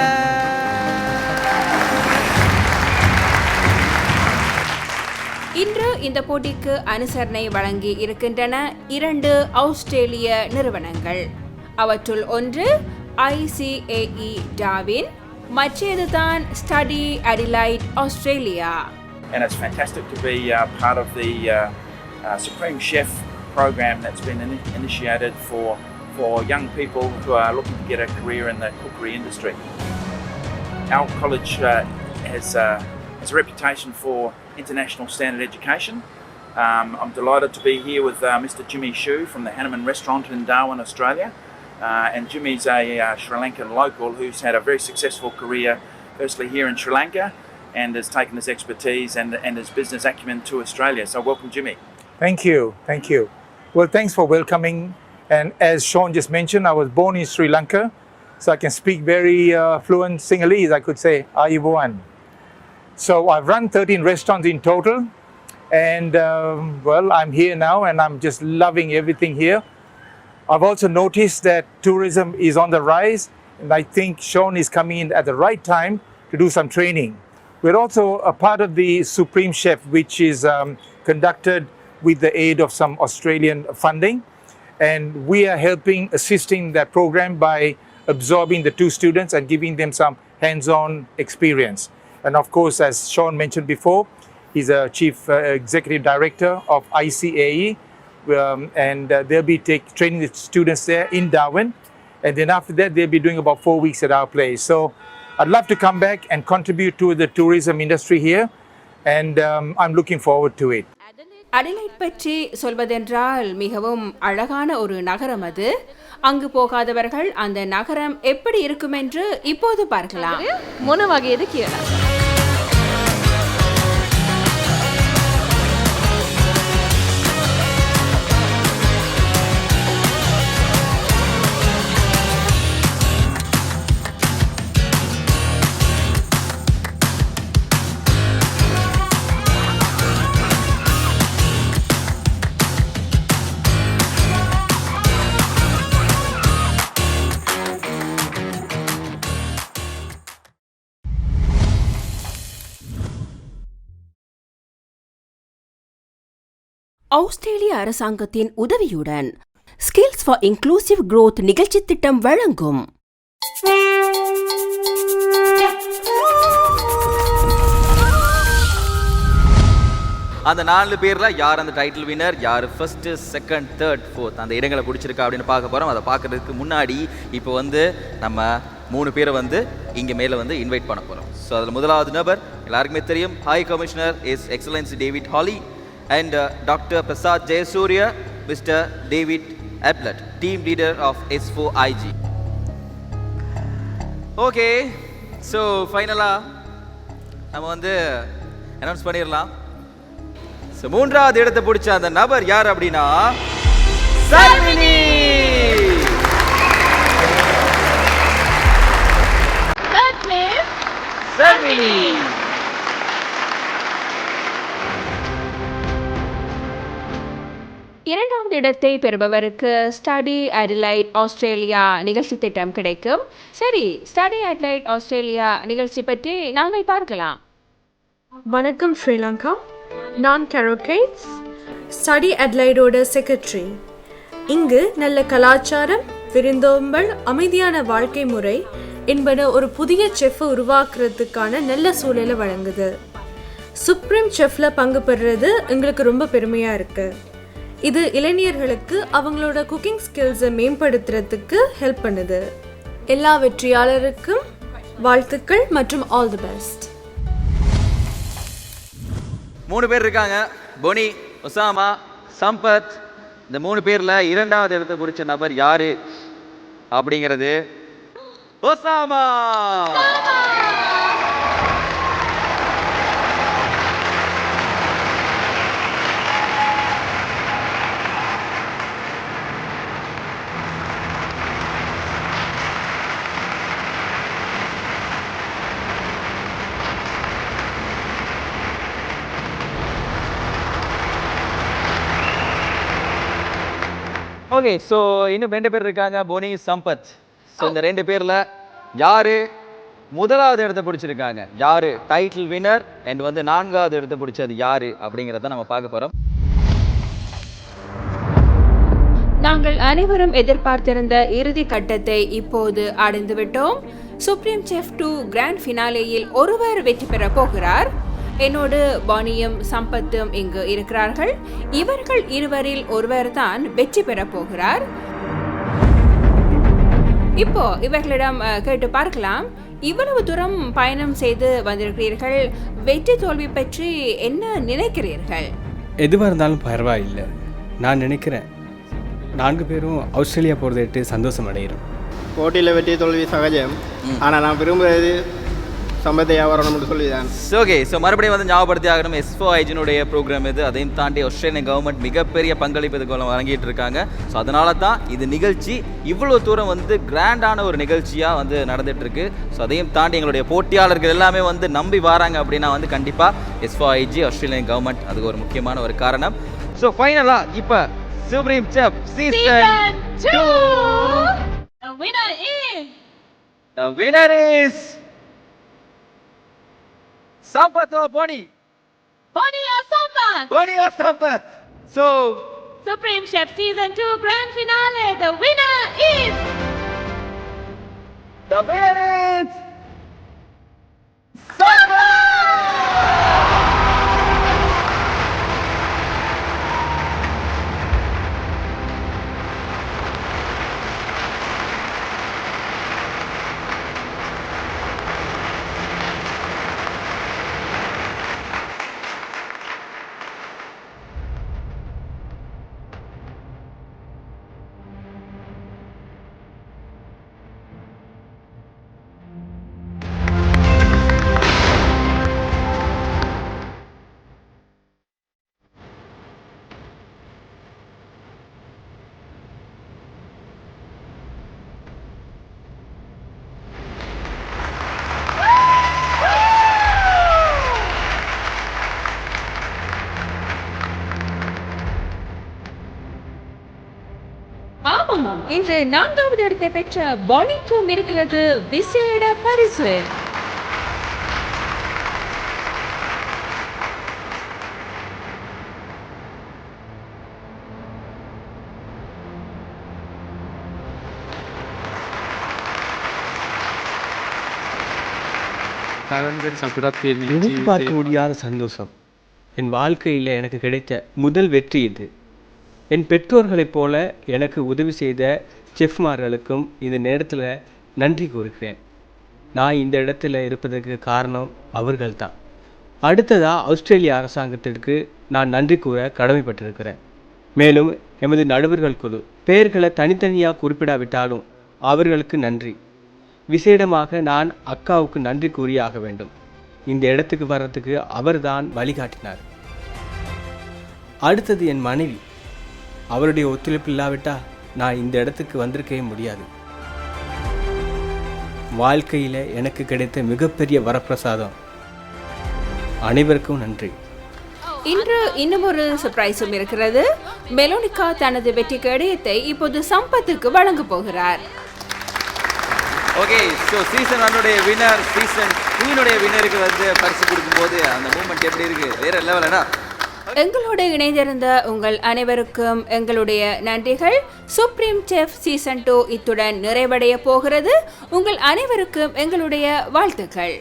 இன்று இந்த போட்டிக்கு அனுசரணை வழங்கி இருக்கின்றன 2 ஆஸ்திரேலிய நிறுவனங்கள். அவற்றுள் ஒன்று ICAE டார்வின், மற்றதுதான் study Adelaide Australia. And it's fantastic to be part of the Supreme Chef program that's been initiated for young people who are looking to get a career in the cookery industry. Our college has a reputation for international standard education. I'm delighted to be here with Mr. Jimmy Shu from the Hanneman Restaurant in Darwin, Australia. And Jimmy's a Sri Lankan local who's had a very successful career, firstly here in Sri Lanka, and has taken his expertise and his business acumen to Australia. So welcome, Jimmy. Thank you. Thank you. Well, thanks for welcoming. And as Sean just mentioned, I was born in Sri Lanka. So I can speak very fluent Sinhalese, I could say, Ayubowan. So I've run 13 restaurants in total. And well, I'm here now and I'm just loving everything here. I've also noticed that tourism is on the rise. And I think Sean is coming in at the right time to do some training. We're also a part of the Supreme Chef, which is conducted with the aid of some Australian funding. And we are assisting that program by absorbing the 2 students and giving them some hands-on experience. And of course, as Sean mentioned before, he's a chief executive director of ICAE. And they'll be training the students there in Darwin. And then after that, they'll be doing about 4 weeks at our place. So I'd love to come back and contribute to the tourism industry here. And I'm looking forward to it. Adelaide பற்றி சொல்வதென்றால் மிகவும் அழகான ஒரு நகரம் அது. அங்கு போகாதவர்கள் அந்த நகரம் எப்படி இருக்கும் என்று இப்போது பார்க்கலாம். 3 வகையது කියලා. ஆஸ்திரேலிய அரசாங்கத்தின் உதவியுடன் ஸ்கில்ஸ் ஃபார் இன்க்ளூசிவ் growth நிகழ்ச்சி திட்டம் வழங்கும் அந்த 4 பேர்ல யார் அந்த டைட்டில் வின்னர், யார் ஃபர்ஸ்ட், செகண்ட், தேர்ட், ஃபோர்த் அந்த இடங்களை பிடிச்சிருக்கா அப்படின்னு பார்க்க போறோம். அதை பார்க்கறதுக்கு முன்னாடி இப்போ வந்து நம்ம 3 பேரை வந்து இங்கே மேலே வந்து இன்வைட் பண்ண போகிறோம். ஸோ அதில் முதலாவது நபர் எல்லாருக்குமே தெரியும், high commissioner is excellence David Hawley and Dr. Prasad Jayasuriya, Mr. David Ablett, team leader of S4IG. Okay, so finally நம்ம வந்து அனௌன்ஸ் பண்ணிடலாம். ஸோ 3வது இடத்தை பிடிச்ச அந்த நபர் யார் அப்படின்னா சர்மினி. சர்மினி இரண்டாவது இடத்தை பெறுபவருக்கு ஸ்டடி அடிலைட் ஆஸ்திரேலியா நிகழ்ச்சி திட்டம் கிடைக்கும். சரி, ஸ்டடி அடிலைட் ஆஸ்திரேலியா நிகழ்ச்சி பற்றி நாங்கள் பார்க்கலாம். வணக்கம் ஸ்ரீலங்கா, நான் கரோகேட்ஸ், ஸ்டடி அட்லைடோட செக்ரட்டரி. இங்கு நல்ல கலாச்சாரம், விருந்தோம்பல், அமைதியான வாழ்க்கை முறை என்பன ஒரு புதிய செஃப்பை உருவாக்குறதுக்கான நல்ல சூழலை வழங்குது. சுப்ரீம் செஃப்பில் பங்கு பெறுறது எங்களுக்கு ரொம்ப பெருமையாக இருக்குது. இது இளைஞர்களுக்கு அவங்களோட குக்கிங் ஸ்கில்ஸை மேம்படுத்துறதுக்கு ஹெல்ப் பண்ணுது. எல்லா வெற்றியாளருக்கும் வாழ்த்துக்கள் மற்றும் ஆல் தி பெஸ்ட். 3 பேர் இருக்காங்க, போனி, ஒசாமா, சம்பத். இந்த 3 பேர்ல 2வது இடத்தை பிடிச்ச நபர் யாரு அப்படிங்கிறது ஒசாமா. ஓகே, ஸோ இன்னும் 2 பேர் இருக்காங்க, போனி, சம்பத். ஸோ இந்த 2 பேரில் யார் முதலாவது இடத்தை பிடிச்சிருக்காங்க, யார் டைட்டில் வின்னர் அண்ட் வந்து 4வது இடத்தை பிடிச்சது யார் அப்படிங்கிறத நம்ம பார்க்க போகிறோம். நாங்கள் அனைவரும் எதிர்பார்த்திருந்த இறுதி கட்டத்தை இப்போது அடைந்துவிட்டோம். சுப்ரீம் செஃப் 2 கிராண்ட் ஃபினாலேயில் ஒருவர் வெற்றி பெற போகிறார். என்னோடு பானியும் சம்பத்தும் இங்கு இருக்கிறார்கள். இவர்கள் இருவரில் ஒருவர் தான் வெற்றி பெற போகிறார். இப்போ இவர்களிடம் கேட்டு பார்க்கலாம், இவ்வளவு தூரம் பயணம் செய்து வந்திருக்கிறீர்கள், வெற்றி தோல்வி பற்றி என்ன நினைக்கிறீர்கள்? எதுவாக இருந்தாலும் பரவாயில்லை. நான் நினைக்கிறேன் 4 பேரும் ஆஸ்திரேலியா போகிறதுட்டு சந்தோஷம் அடைகிறோம். போட்டியில் வெற்றி தோல்வி சகஜம். ஆனால் நான் விரும்புகிறது சம்பத்தையாக வரணும்னு சொல்லி தான். ஓகே, ஸோ மறுபடியும் வந்து ஞாபகப்படுத்தி ஆகணும், S4IG ப்ரோக்ராம் இது. அதையும் தாண்டி ஆஸ்திரேலியன் கவர்மெண்ட் மிகப்பெரிய பங்களிப்பு இதுக்கு வழங்கிட்டு இருக்காங்க. ஸோ அதனால தான் இது நிகழ்ச்சி இவ்வளோ தூரம் வந்து கிராண்டான ஒரு நிகழ்ச்சியாக வந்து நடந்துட்டு இருக்கு. ஸோ அதையும் தாண்டி எங்களுடைய போட்டியாளர்கள் எல்லாமே வந்து நம்பி வராங்க அப்படின்னா வந்து கண்டிப்பாக S4IG ஆஸ்திரேலியன் கவர்மெண்ட் அதுக்கு ஒரு முக்கியமான ஒரு காரணம். ஸோ ஃபைனலாக இப்போ supreme chef season 2 The winner is Sampath or Bonnie? Bonnie or Sampath? Bonnie or Sampath? So, Supreme Chef Season 2 Grand Finale. The winner is... The winner is... Sampath! இன்று 4வது இடத்தை பெற்ற பானிக்கும் இருக்கிறது விசேட பரிசு. பார்க்க முடியாத சந்தோஷம். என் வாழ்க்கையில் எனக்கு கிடைத்த முதல் வெற்றி இது. என் பெற்றோர்களைப் போல எனக்கு உதவி செய்த செஃப்மார்களுக்கும் இந்த நேரத்தில் நன்றி கூறுகிறேன். நான் இந்த இடத்துல இருப்பதற்கு காரணம் அவர்கள்தான். அடுத்ததாக ஆஸ்திரேலிய அரசாங்கத்திற்கு நான் நன்றி கூற கடமைப்பட்டிருக்கிறேன். மேலும் எமது நடுவர்கள் குழு பெயர்களை தனித்தனியாக குறிப்பிடாவிட்டாலும் அவர்களுக்கு நன்றி. விசேடமாக நான் அக்காவுக்கு நன்றி கூறியாக வேண்டும். இந்த இடத்துக்கு வர்றதுக்கு அவர்தான் வழிகாட்டினார். அடுத்தது என் மனைவி. அவருடைய ஒத்துழைப்பு இல்லாவிட்டால் நான் இந்த இடத்துக்கு வந்திருக்கவே முடியாது. வாழ்க்கையில் எனக்கு கிடைத்த மிகப்பெரிய வரப்பிரசாதம். அனைவருக்கும் நன்றி. இன்று இன்னும் ஒரு சர்ப்ரைஸும் இருக்கிறது. மெலோனிகா தனது வெற்றி கேடயத்தை இப்போது சம்பத்துக்கு வழங்க போகிறார். Okay, so season 1 winner, season 2 வின்னருக்கு வந்து பரிசு கொடுக்கும்போது அந்த மூமெண்ட் எப்படி இருக்கு? வேற லெவலா? எங்களோடு இணைந்திருந்த உங்கள் அனைவருக்கும் எங்களுடைய நன்றிகள். சுப்ரீம் செஃப் சீசன் 2 இத்துடன் நிறைவடைய போகிறது. உங்கள் அனைவருக்கும் எங்களுடைய வாழ்த்துக்கள்.